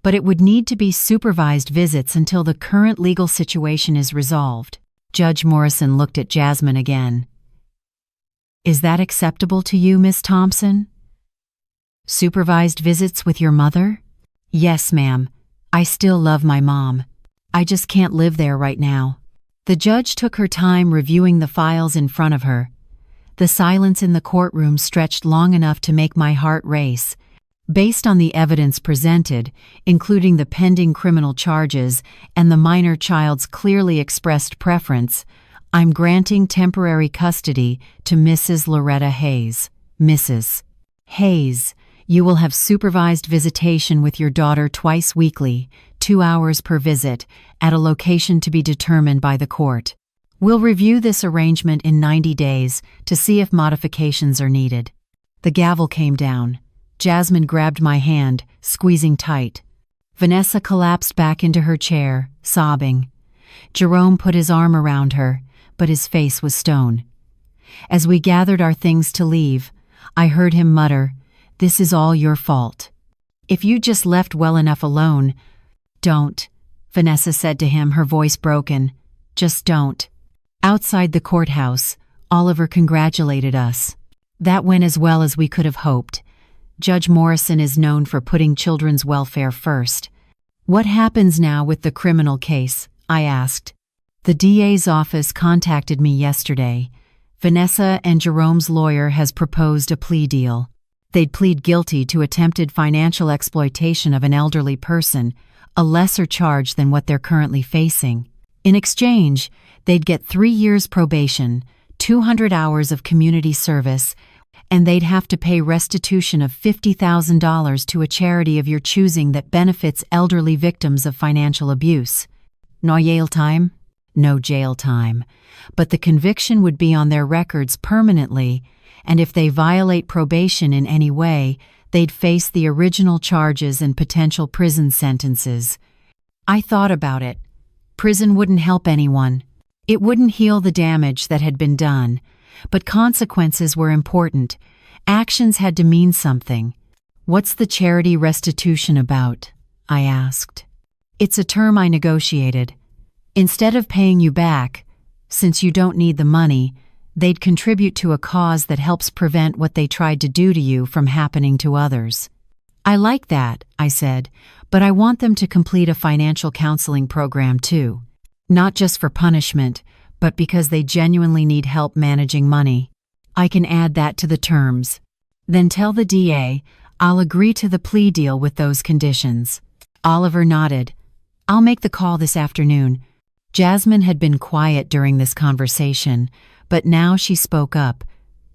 But it would need to be supervised visits until the current legal situation is resolved. Judge Morrison looked at Jasmine again. Is that acceptable to you, Miss Thompson? Supervised visits with your mother? Yes, ma'am. I still love my mom. I just can't live there right now. The judge took her time reviewing the files in front of her. The silence in the courtroom stretched long enough to make my heart race. Based on the evidence presented, including the pending criminal charges and the minor child's clearly expressed preference, I'm granting temporary custody to Mrs. Loretta Hayes. Mrs. Hayes, you will have supervised visitation with your daughter twice weekly, 2 hours per visit, at a location to be determined by the court. We'll review this arrangement in 90 days to see if modifications are needed. The gavel came down. Jasmine grabbed my hand, squeezing tight. Vanessa collapsed back into her chair, sobbing. Jerome put his arm around her, but his face was stone. As we gathered our things to leave, I heard him mutter, "This is all your fault. If you just left well enough alone." "Don't," Vanessa said to him, her voice broken. "Just don't." Outside the courthouse, Oliver congratulated us. That went as well as we could have hoped. Judge Morrison is known for putting children's welfare first. What happens now with the criminal case? I asked. The DA's office contacted me yesterday. Vanessa and Jerome's lawyer has proposed a plea deal. They'd plead guilty to attempted financial exploitation of an elderly person, a lesser charge than what they're currently facing. In exchange, they'd get 3 years probation, 200 hours of community service, and they'd have to pay restitution of $50,000 to a charity of your choosing that benefits elderly victims of financial abuse. No jail time? No jail time. But the conviction would be on their records permanently, and if they violate probation in any way, they'd face the original charges and potential prison sentences. I thought about it. Prison wouldn't help anyone. It wouldn't heal the damage that had been done. But consequences were important. Actions had to mean something. What's the charity restitution about? I asked. It's a term I negotiated. Instead of paying you back, since you don't need the money, they'd contribute to a cause that helps prevent what they tried to do to you from happening to others. I like that, I said, but I want them to complete a financial counseling program too. Not just for punishment, but because they genuinely need help managing money. I can add that to the terms. Then tell the DA I'll agree to the plea deal with those conditions. Oliver nodded. I'll make the call this afternoon. Jasmine had been quiet during this conversation, but now she spoke up.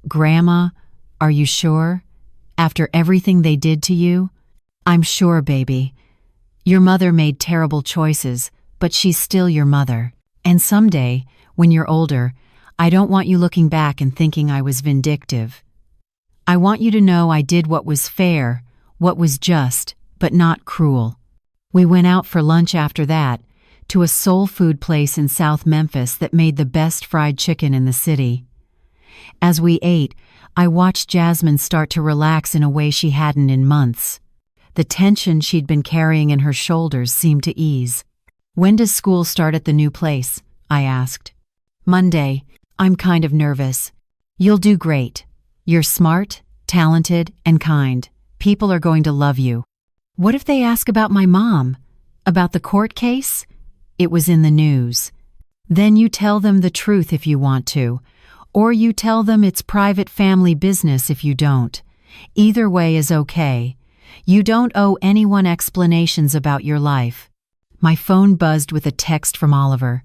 Grandma, are you sure? After everything they did to you? I'm sure, baby. Your mother made terrible choices, but she's still your mother. And someday, when you're older, I don't want you looking back and thinking I was vindictive. I want you to know I did what was fair, what was just, but not cruel. We went out for lunch after that, to a soul food place in South Memphis that made the best fried chicken in the city. As we ate, I watched Jasmine start to relax in a way she hadn't in months. The tension she'd been carrying in her shoulders seemed to ease. When does school start at the new place? I asked. Monday. I'm kind of nervous. You'll do great. You're smart, talented, and kind. People are going to love you. What if they ask about my mom? About the court case? It was in the news. Then you tell them the truth if you want to, or you tell them it's private family business if you don't. Either way is okay. You don't owe anyone explanations about your life. My phone buzzed with a text from Oliver.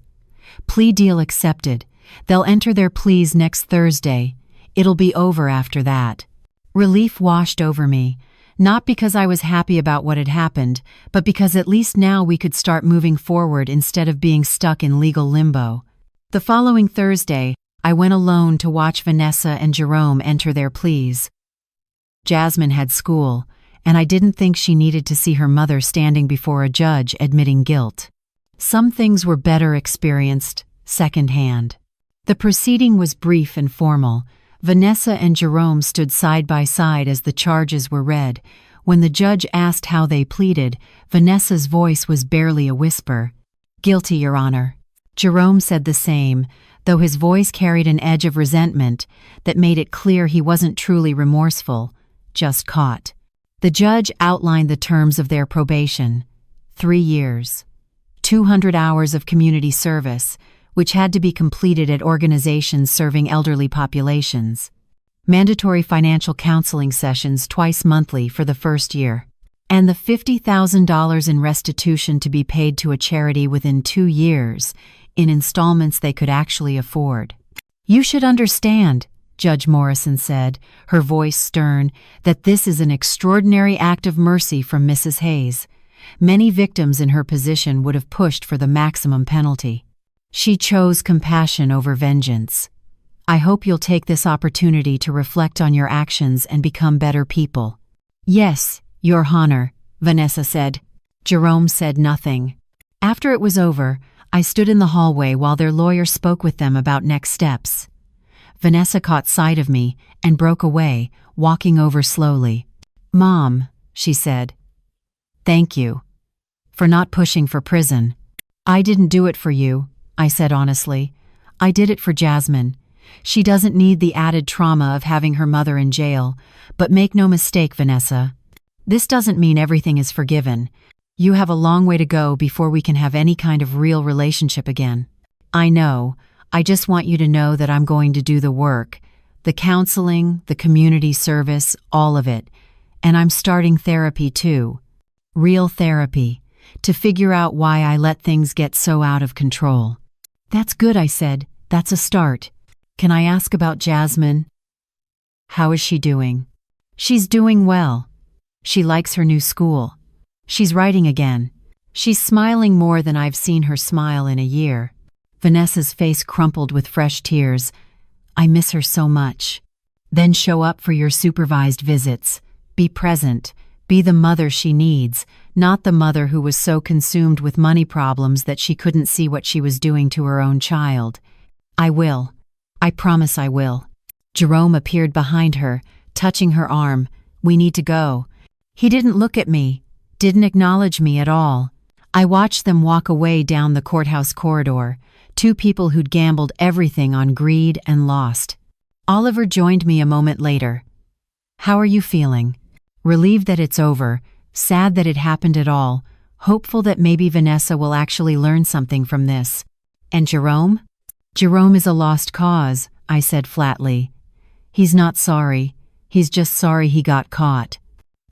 Plea deal accepted. They'll enter their pleas next Thursday. It'll be over after that. Relief washed over me, not because I was happy about what had happened, but because at least now we could start moving forward instead of being stuck in legal limbo. The following Thursday, I went alone to watch Vanessa and Jerome enter their pleas. Jasmine had school, and I didn't think she needed to see her mother standing before a judge admitting guilt. Some things were better experienced secondhand. The proceeding was brief and formal. Vanessa and Jerome stood side by side as the charges were read. When the judge asked how they pleaded, Vanessa's voice was barely a whisper. Guilty, Your Honor. Jerome said the same, though his voice carried an edge of resentment that made it clear he wasn't truly remorseful, just caught. The judge outlined the terms of their probation. 3 years. 200 hours of community service, which had to be completed at organizations serving elderly populations. Mandatory financial counseling sessions twice monthly for the first year. And the $50,000 in restitution to be paid to a charity within 2 years, in installments they could actually afford. You should understand, Judge Morrison said, her voice stern, that this is an extraordinary act of mercy from Mrs. Hayes. Many victims in her position would have pushed for the maximum penalty. She chose compassion over vengeance. I hope you'll take this opportunity to reflect on your actions and become better people. Yes, Your Honor, Vanessa said. Jerome said nothing. After it was over, I stood in the hallway while their lawyer spoke with them about next steps. Vanessa caught sight of me and broke away, walking over slowly. Mom, she said. Thank you. For not pushing for prison. I didn't do it for you, I said honestly. I did it for Jasmine. She doesn't need the added trauma of having her mother in jail, but make no mistake, Vanessa. This doesn't mean everything is forgiven. You have a long way to go before we can have any kind of real relationship again. I know. I just want you to know that I'm going to do the work, the counseling, the community service, all of it. And I'm starting therapy too. Real therapy, to figure out why I let things get so out of control. That's good, I said. That's a start. Can I ask about Jasmine? How is she doing? She's doing well. She likes her new school. She's writing again. She's smiling more than I've seen her smile in a year. Vanessa's face crumpled with fresh tears. I miss her so much. Then show up for your supervised visits. Be present. Be the mother she needs, not the mother who was so consumed with money problems that she couldn't see what she was doing to her own child. I will. I promise I will. Jerome appeared behind her, touching her arm. We need to go. He didn't look at me, didn't acknowledge me at all. I watched them walk away down the courthouse corridor, two people who'd gambled everything on greed and lost. Oliver joined me a moment later. How are you feeling? Relieved that it's over, sad that it happened at all, hopeful that maybe Vanessa will actually learn something from this. And Jerome? Jerome is a lost cause, I said flatly. He's not sorry. He's just sorry he got caught.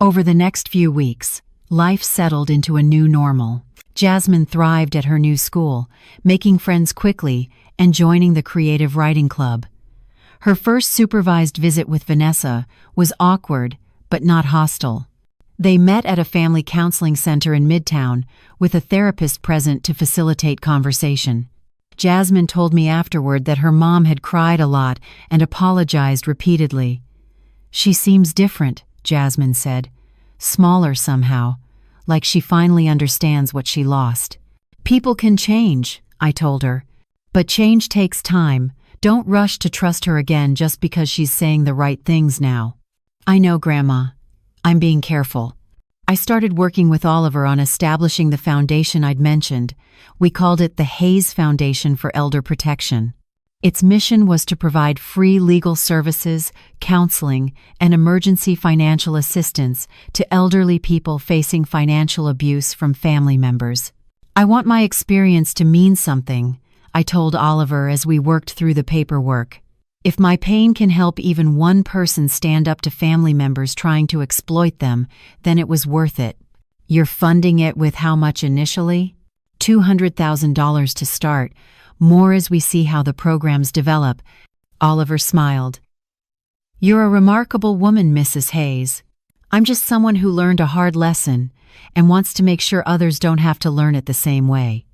Over the next few weeks, life settled into a new normal. Jasmine thrived at her new school, making friends quickly and joining the creative writing club. Her first supervised visit with Vanessa was awkward, but not hostile. They met at a family counseling center in Midtown, with a therapist present to facilitate conversation. Jasmine told me afterward that her mom had cried a lot and apologized repeatedly. "She seems different," Jasmine said. "Smaller somehow, like she finally understands what she lost." "People can change," I told her. "But change takes time. Don't rush to trust her again just because she's saying the right things now." "I know, Grandma. I'm being careful." I started working with Oliver on establishing the foundation I'd mentioned. We called it the Hayes Foundation for Elder Protection. Its mission was to provide free legal services, counseling, and emergency financial assistance to elderly people facing financial abuse from family members. "I want my experience to mean something," I told Oliver as we worked through the paperwork. "If my pain can help even one person stand up to family members trying to exploit them, then it was worth it." "You're funding it with how much initially?" $200,000 to start, more as we see how the programs develop. Oliver smiled. "You're a remarkable woman, Mrs. Hayes. I'm just someone who learned a hard lesson and wants to make sure others don't have to learn it the same way."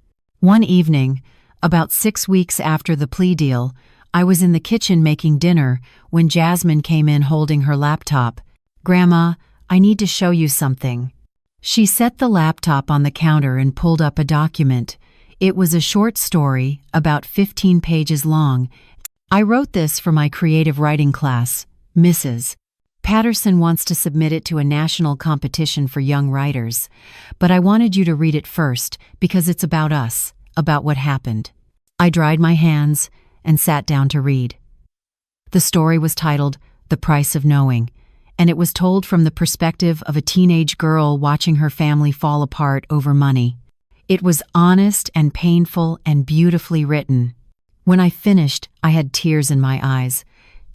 One evening, about 6 weeks after the plea deal, I was in the kitchen making dinner when Jasmine came in holding her laptop. "Grandma, I need to show you something." She set the laptop on the counter and pulled up a document. It was a short story, about 15 pages long. "I wrote this for my creative writing class. Mrs. Patterson wants to submit it to a national competition for young writers, but I wanted you to read it first because it's about us, about what happened." I dried my hands and sat down to read. The story was titled The Price of Knowing, and it was told from the perspective of a teenage girl watching her family fall apart over money. It was honest and painful and beautifully written. When I finished, I had tears in my eyes.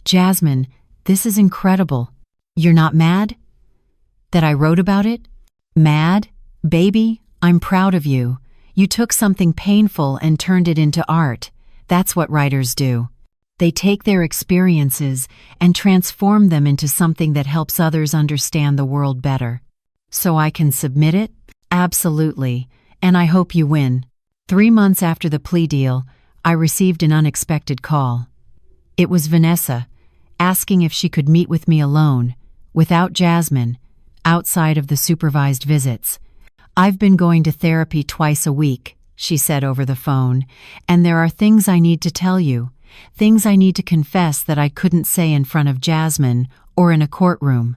"Jasmine, this is incredible. You're not mad that I wrote about it?" "Mad? Baby, I'm proud of you. You took something painful and turned it into art. That's what writers do. They take their experiences and transform them into something that helps others understand the world better." "So I can submit it?" "Absolutely, and I hope you win." 3 months after the plea deal, I received an unexpected call. It was Vanessa, asking if she could meet with me alone, without Jasmine, outside of the supervised visits. "I've been going to therapy twice a week," she said over the phone, "and there are things I need to tell you, things I need to confess that I couldn't say in front of Jasmine or in a courtroom."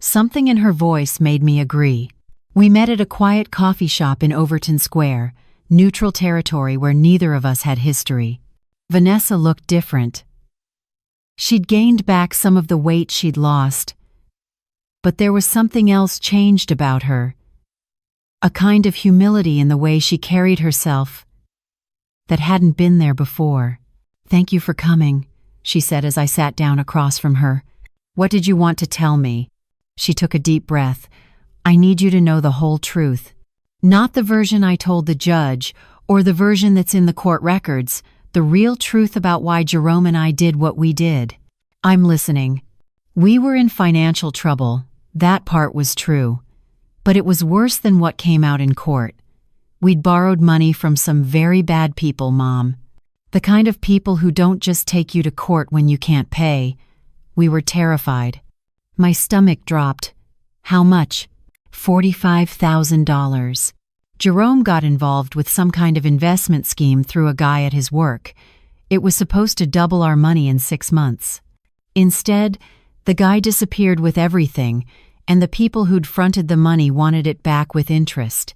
Something in her voice made me agree. We met at a quiet coffee shop in Overton Square, neutral territory where neither of us had history. Vanessa looked different. She'd gained back some of the weight she'd lost, but there was something else changed about her. A kind of humility in the way she carried herself that hadn't been there before. "Thank you for coming," she said as I sat down across from her. "What did you want to tell me?" She took a deep breath. "I need you to know the whole truth. Not the version I told the judge or the version that's in the court records, the real truth about why Jerome and I did what we did." "I'm listening." "We were in financial trouble. That part was true. But it was worse than what came out in court. We'd borrowed money from some very bad people, Mom. The kind of people who don't just take you to court when you can't pay. We were terrified." My stomach dropped. "How much?" $45,000. Jerome got involved with some kind of investment scheme through a guy at his work. It was supposed to double our money in 6 months. Instead, the guy disappeared with everything, and the people who'd fronted the money wanted it back with interest.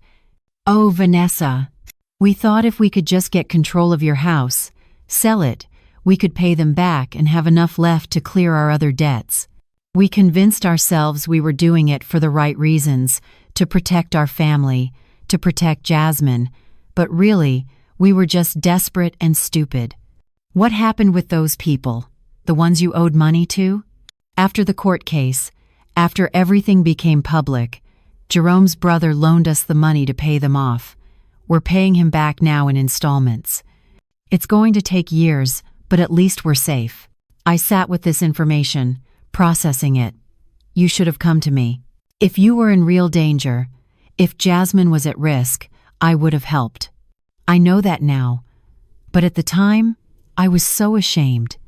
"Oh, Vanessa, we thought if we could just get control of your house, sell it, we could pay them back and have enough left to clear our other debts. We convinced ourselves we were doing it for the right reasons, to protect our family, to protect Jasmine, but really, we were just desperate and stupid." "What happened with those people, the ones you owed money to?" "After the court case, after everything became public, Jerome's brother loaned us the money to pay them off. We're paying him back now in installments. It's going to take years, but at least we're safe. I sat with this information, processing it. You should have come to me. If you were in real danger, if Jasmine was at risk, I would have helped. I know that now, but at the time, I was so ashamed.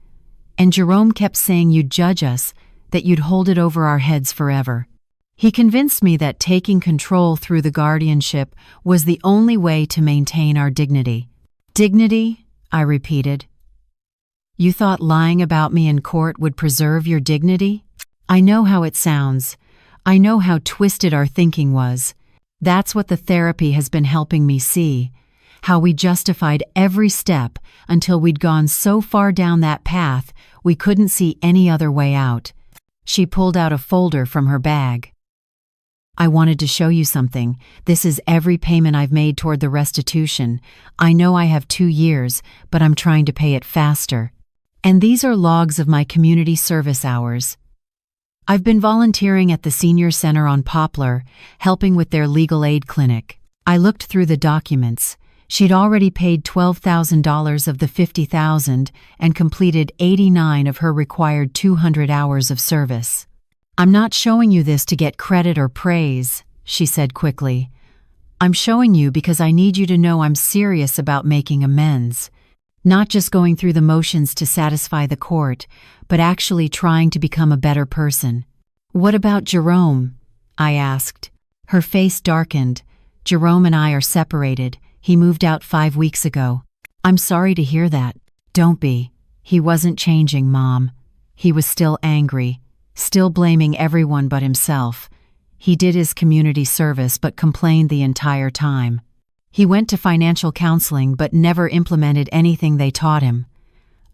And Jerome kept saying you'd judge us, that you'd hold it over our heads forever. He convinced me that taking control through the guardianship was the only way to maintain our dignity. Dignity? I repeated. You thought lying about me in court would preserve your dignity? I know how it sounds. I know how twisted our thinking was. That's what the therapy has been helping me see. How we justified every step until we'd gone so far down that path we couldn't see any other way out. She pulled out a folder from her bag. I wanted to show you something. This is every payment I've made toward the restitution. I know I have 2 years, but I'm trying to pay it faster. And these are logs of my community service hours. I've been volunteering at the senior center on Poplar, helping with their legal aid clinic. I looked through the documents. She'd already paid $12,000 of the $50,000 and completed 89 of her required 200 hours of service. I'm not showing you this to get credit or praise, she said quickly. I'm showing you because I need you to know I'm serious about making amends. Not just going through the motions to satisfy the court, but actually trying to become a better person. What about Jerome? I asked. Her face darkened. Jerome and I are separated. He moved out 5 weeks ago. I'm sorry to hear that. Don't be. He wasn't changing, Mom. He was still angry, still blaming everyone but himself. He did his community service but complained the entire time. He went to financial counseling but never implemented anything they taught him.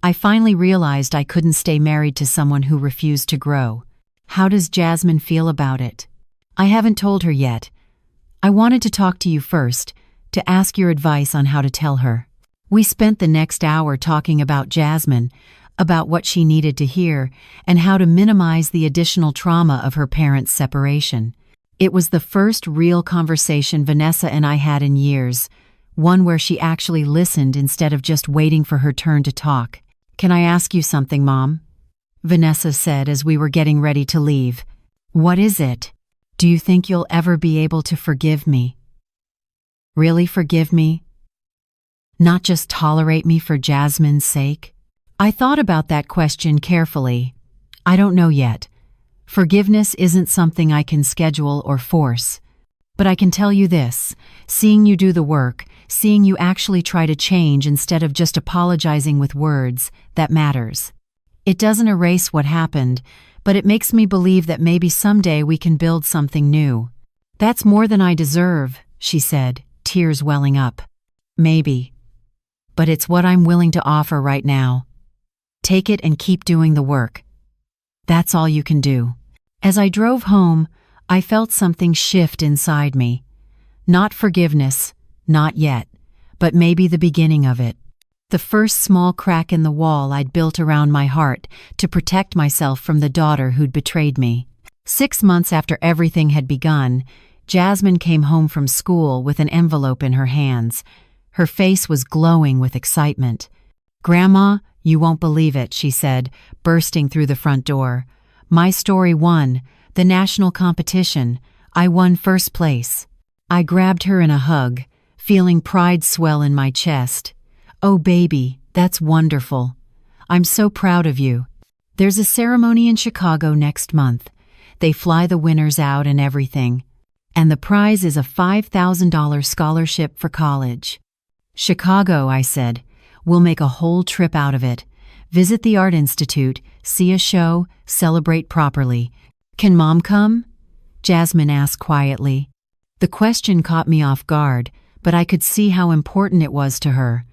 I finally realized I couldn't stay married to someone who refused to grow. How does Jasmine feel about it? I haven't told her yet. I wanted to talk to you first, to ask your advice on how to tell her. We spent the next hour talking about Jasmine, about what she needed to hear, and how to minimize the additional trauma of her parents' separation. It was the first real conversation Vanessa and I had in years, one where she actually listened instead of just waiting for her turn to talk. Can I ask you something, Mom? Vanessa said as we were getting ready to leave. What is it? Do you think you'll ever be able to forgive me? Really forgive me? Not just tolerate me for Jasmine's sake? I thought about that question carefully. I don't know yet. Forgiveness isn't something I can schedule or force. But I can tell you this, seeing you do the work, seeing you actually try to change instead of just apologizing with words, that matters. It doesn't erase what happened, but it makes me believe that maybe someday we can build something new. That's more than I deserve, she said, tears welling up. Maybe. But it's what I'm willing to offer right now. Take it and keep doing the work. That's all you can do. As I drove home, I felt something shift inside me. Not forgiveness, not yet, but maybe the beginning of it. The first small crack in the wall I'd built around my heart to protect myself from the daughter who'd betrayed me. 6 months after everything had begun, Jasmine came home from school with an envelope in her hands. Her face was glowing with excitement. "Grandma, you won't believe it," she said, bursting through the front door. "My story won, the national competition. I won first place." I grabbed her in a hug, feeling pride swell in my chest. "Oh baby, that's wonderful. I'm so proud of you. There's a ceremony in Chicago next month. They fly the winners out and everything. And the prize is a $5,000 scholarship for college." "Chicago," I said. "We'll make a whole trip out of it. Visit the Art Institute, see a show, celebrate properly. Can Mom come?" Jasmine asked quietly. The question caught me off guard, but I could see how important it was to her.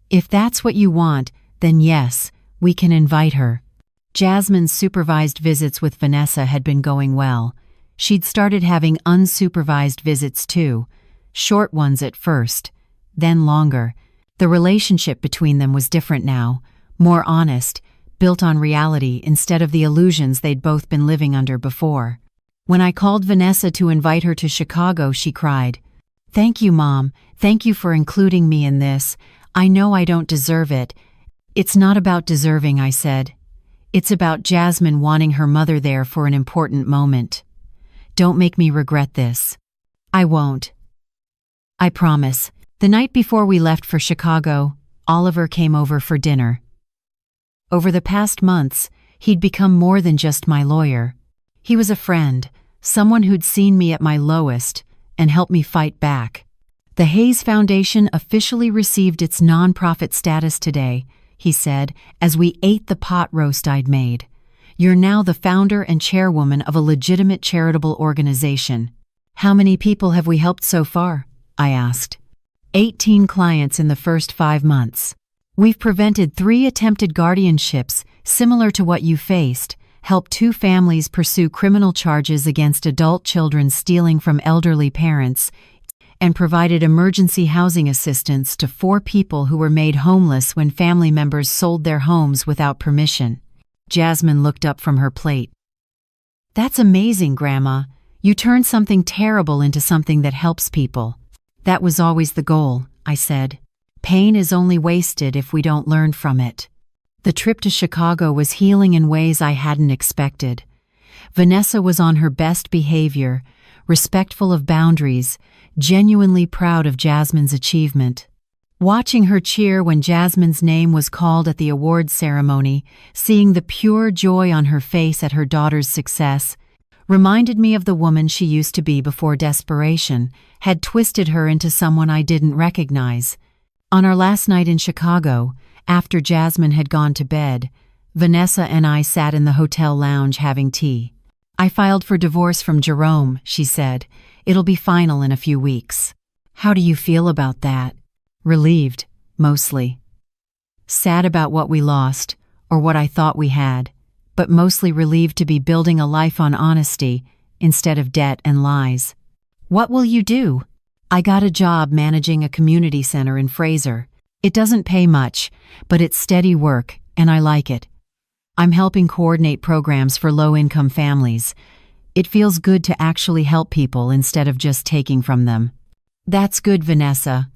If that's what you want, then yes, we can invite her. Jasmine's supervised visits with Vanessa had been going well. She'd started having unsupervised visits too, short ones at first, then longer. The relationship between them was different now, more honest, built on reality instead of the illusions they'd both been living under before. When I called Vanessa to invite her to Chicago, she cried, Thank you, Mom. Thank you for including me in this. I know I don't deserve it. It's not about deserving, I said. It's about Jasmine wanting her mother there for an important moment. Don't make me regret this. I won't. I promise. The night before we left for Chicago, Oliver came over for dinner. Over the past months, he'd become more than just my lawyer. He was a friend, someone who'd seen me at my lowest and helped me fight back. The Hayes Foundation officially received its nonprofit status today, he said, as we ate the pot roast I'd made. You're now the founder and chairwoman of a legitimate charitable organization. How many people have we helped so far? I asked. 18 clients in the first 5 months. We've prevented 3 attempted guardianships similar to what you faced, helped 2 families pursue criminal charges against adult children stealing from elderly parents, and provided emergency housing assistance to 4 people who were made homeless when family members sold their homes without permission. Jasmine looked up from her plate. That's amazing, Grandma. You turned something terrible into something that helps people. That was always the goal, I said. Pain is only wasted if we don't learn from it. The trip to Chicago was healing in ways I hadn't expected. Vanessa was on her best behavior, respectful of boundaries, genuinely proud of Jasmine's achievement. Watching her cheer when Jasmine's name was called at the awards ceremony, seeing the pure joy on her face at her daughter's success, reminded me of the woman she used to be before desperation had twisted her into someone I didn't recognize. On our last night in Chicago, after Jasmine had gone to bed, Vanessa and I sat in the hotel lounge having tea. I filed for divorce from Jerome, she said. It'll be final in a few weeks. How do you feel about that? Relieved, mostly. Sad about what we lost, or what I thought we had, but mostly relieved to be building a life on honesty instead of debt and lies. What will you do? I got a job managing a community center in Fraser. It doesn't pay much, but it's steady work, and I like it. I'm helping coordinate programs for low-income families. It feels good to actually help people instead of just taking from them. That's good, Vanessa.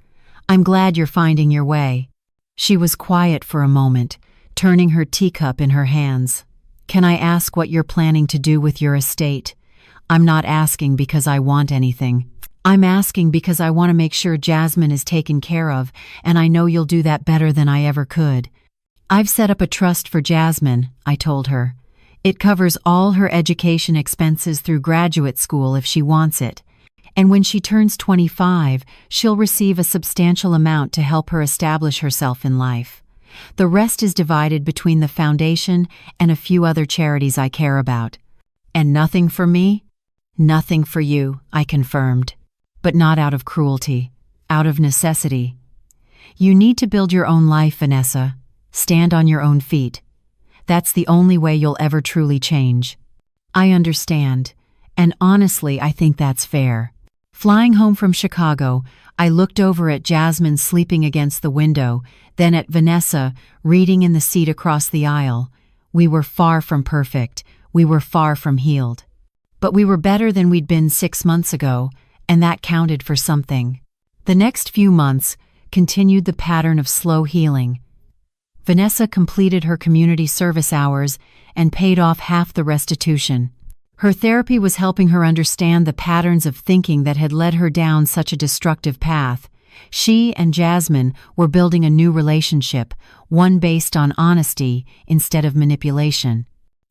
I'm glad you're finding your way. She was quiet for a moment, turning her teacup in her hands. Can I ask what you're planning to do with your estate? I'm not asking because I want anything. I'm asking because I want to make sure Jasmine is taken care of, and I know you'll do that better than I ever could. I've set up a trust for Jasmine, I told her. It covers all her education expenses through graduate school if she wants it. And when she turns 25, she'll receive a substantial amount to help her establish herself in life. The rest is divided between the foundation and a few other charities I care about. And nothing for me? Nothing for you, I confirmed. But not out of cruelty, out of necessity. You need to build your own life, Vanessa. Stand on your own feet. That's the only way you'll ever truly change. I understand, and honestly, I think that's fair. Flying home from Chicago, I looked over at Jasmine sleeping against the window, then at Vanessa reading in the seat across the aisle. We were far from perfect. We were far from healed. But we were better than we'd been 6 months ago, and that counted for something. The next few months continued the pattern of slow healing. Vanessa completed her community service hours and paid off half the restitution. Her therapy was helping her understand the patterns of thinking that had led her down such a destructive path. She and Jasmine were building a new relationship, one based on honesty instead of manipulation.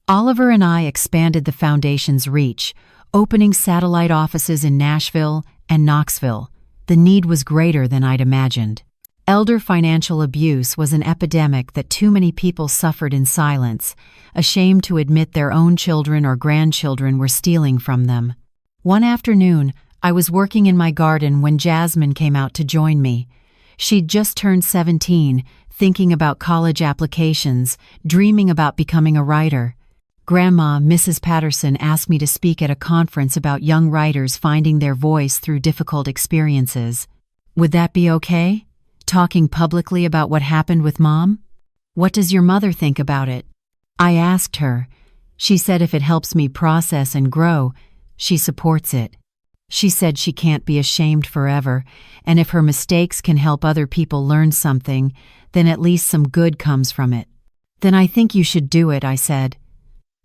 Oliver and I expanded the foundation's reach, opening satellite offices in Nashville and Knoxville. The need was greater than I'd imagined. Elder financial abuse was an epidemic that too many people suffered in silence, ashamed to admit their own children or grandchildren were stealing from them. One afternoon, I was working in my garden when Jasmine came out to join me. She'd just turned 17, thinking about college applications, dreaming about becoming a writer. Grandma, Mrs. Patterson, asked me to speak at a conference about young writers finding their voice through difficult experiences. Would that be okay? Talking publicly about what happened with Mom? What does your mother think about it? I asked her. She said if it helps me process and grow, she supports it. She said she can't be ashamed forever, and if her mistakes can help other people learn something, then at least some good comes from it. Then I think you should do it, I said.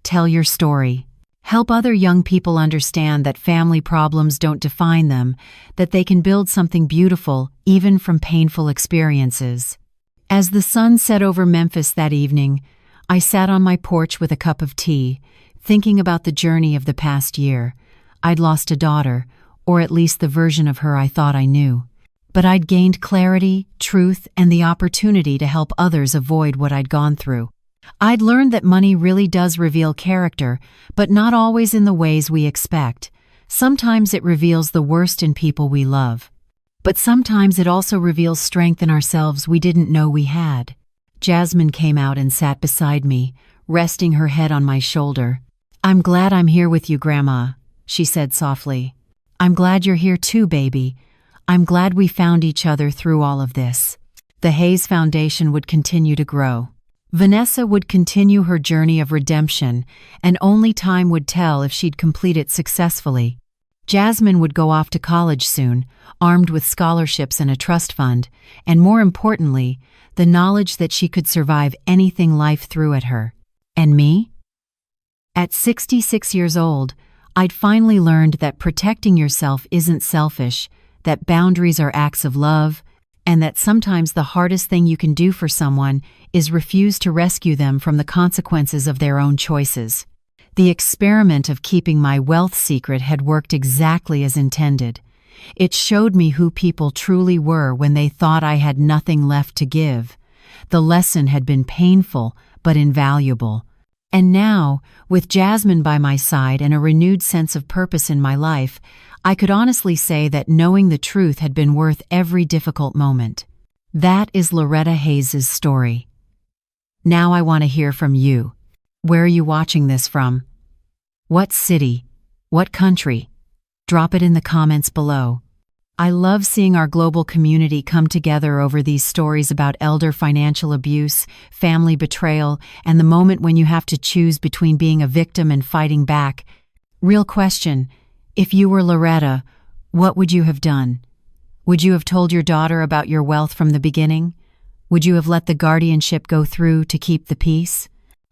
Tell your story. Help other young people understand that family problems don't define them, that they can build something beautiful even from painful experiences. As the sun set over Memphis that evening, I sat on my porch with a cup of tea, thinking about the journey of the past year. I'd lost a daughter, or at least the version of her I thought I knew. But I'd gained clarity, truth, and the opportunity to help others avoid what I'd gone through. I'd learned that money really does reveal character, but not always in the ways we expect. Sometimes it reveals the worst in people we love. But sometimes it also reveals strength in ourselves we didn't know we had. Jasmine came out and sat beside me, resting her head on my shoulder. "I'm glad I'm here with you, Grandma," she said softly. "I'm glad you're here too, baby. I'm glad we found each other through all of this." The Hayes Foundation would continue to grow. Vanessa would continue her journey of redemption, and only time would tell if she'd complete it successfully. Jasmine would go off to college soon, armed with scholarships and a trust fund, and more importantly, the knowledge that she could survive anything life threw at her. And me? At 66 years old, I'd finally learned that protecting yourself isn't selfish, that boundaries are acts of love, and that sometimes the hardest thing you can do for someone is refuse to rescue them from the consequences of their own choices. The experiment of keeping my wealth secret had worked exactly as intended. It showed me who people truly were when they thought I had nothing left to give. The lesson had been painful, but invaluable. And now, with Jasmine by my side and a renewed sense of purpose in my life, I could honestly say that knowing the truth had been worth every difficult moment. That is Loretta Hayes' story. Now I want to hear from you. Where are you watching this from? What city? What country? Drop it in the comments below. I love seeing our global community come together over these stories about elder financial abuse, family betrayal, and the moment when you have to choose between being a victim and fighting back. Real question. If you were Loretta, what would you have done? Would you have told your daughter about your wealth from the beginning? Would you have let the guardianship go through to keep the peace?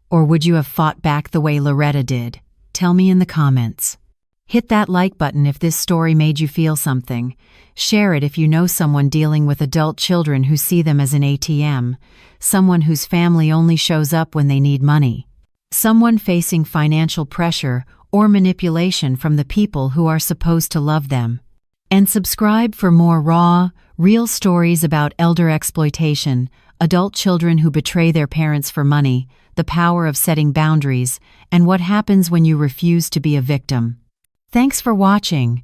Or would you have fought back the way Loretta did? Tell me in the comments. Hit that like button if this story made you feel something. Share it if you know someone dealing with adult children who see them as an ATM, someone whose family only shows up when they need money, someone facing financial pressure or manipulation from the people who are supposed to love them. And subscribe for more raw, real stories about elder exploitation, adult children who betray their parents for money, the power of setting boundaries, and what happens when you refuse to be a victim. Thanks for watching.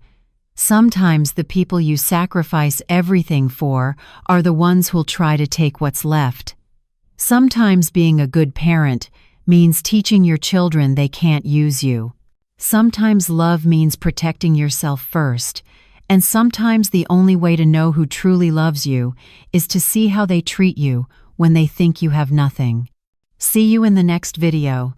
Sometimes the people you sacrifice everything for are the ones who'll try to take what's left. Sometimes being a good parent means teaching your children they can't use you. Sometimes love means protecting yourself first, and sometimes the only way to know who truly loves you is to see how they treat you when they think you have nothing. See you in the next video.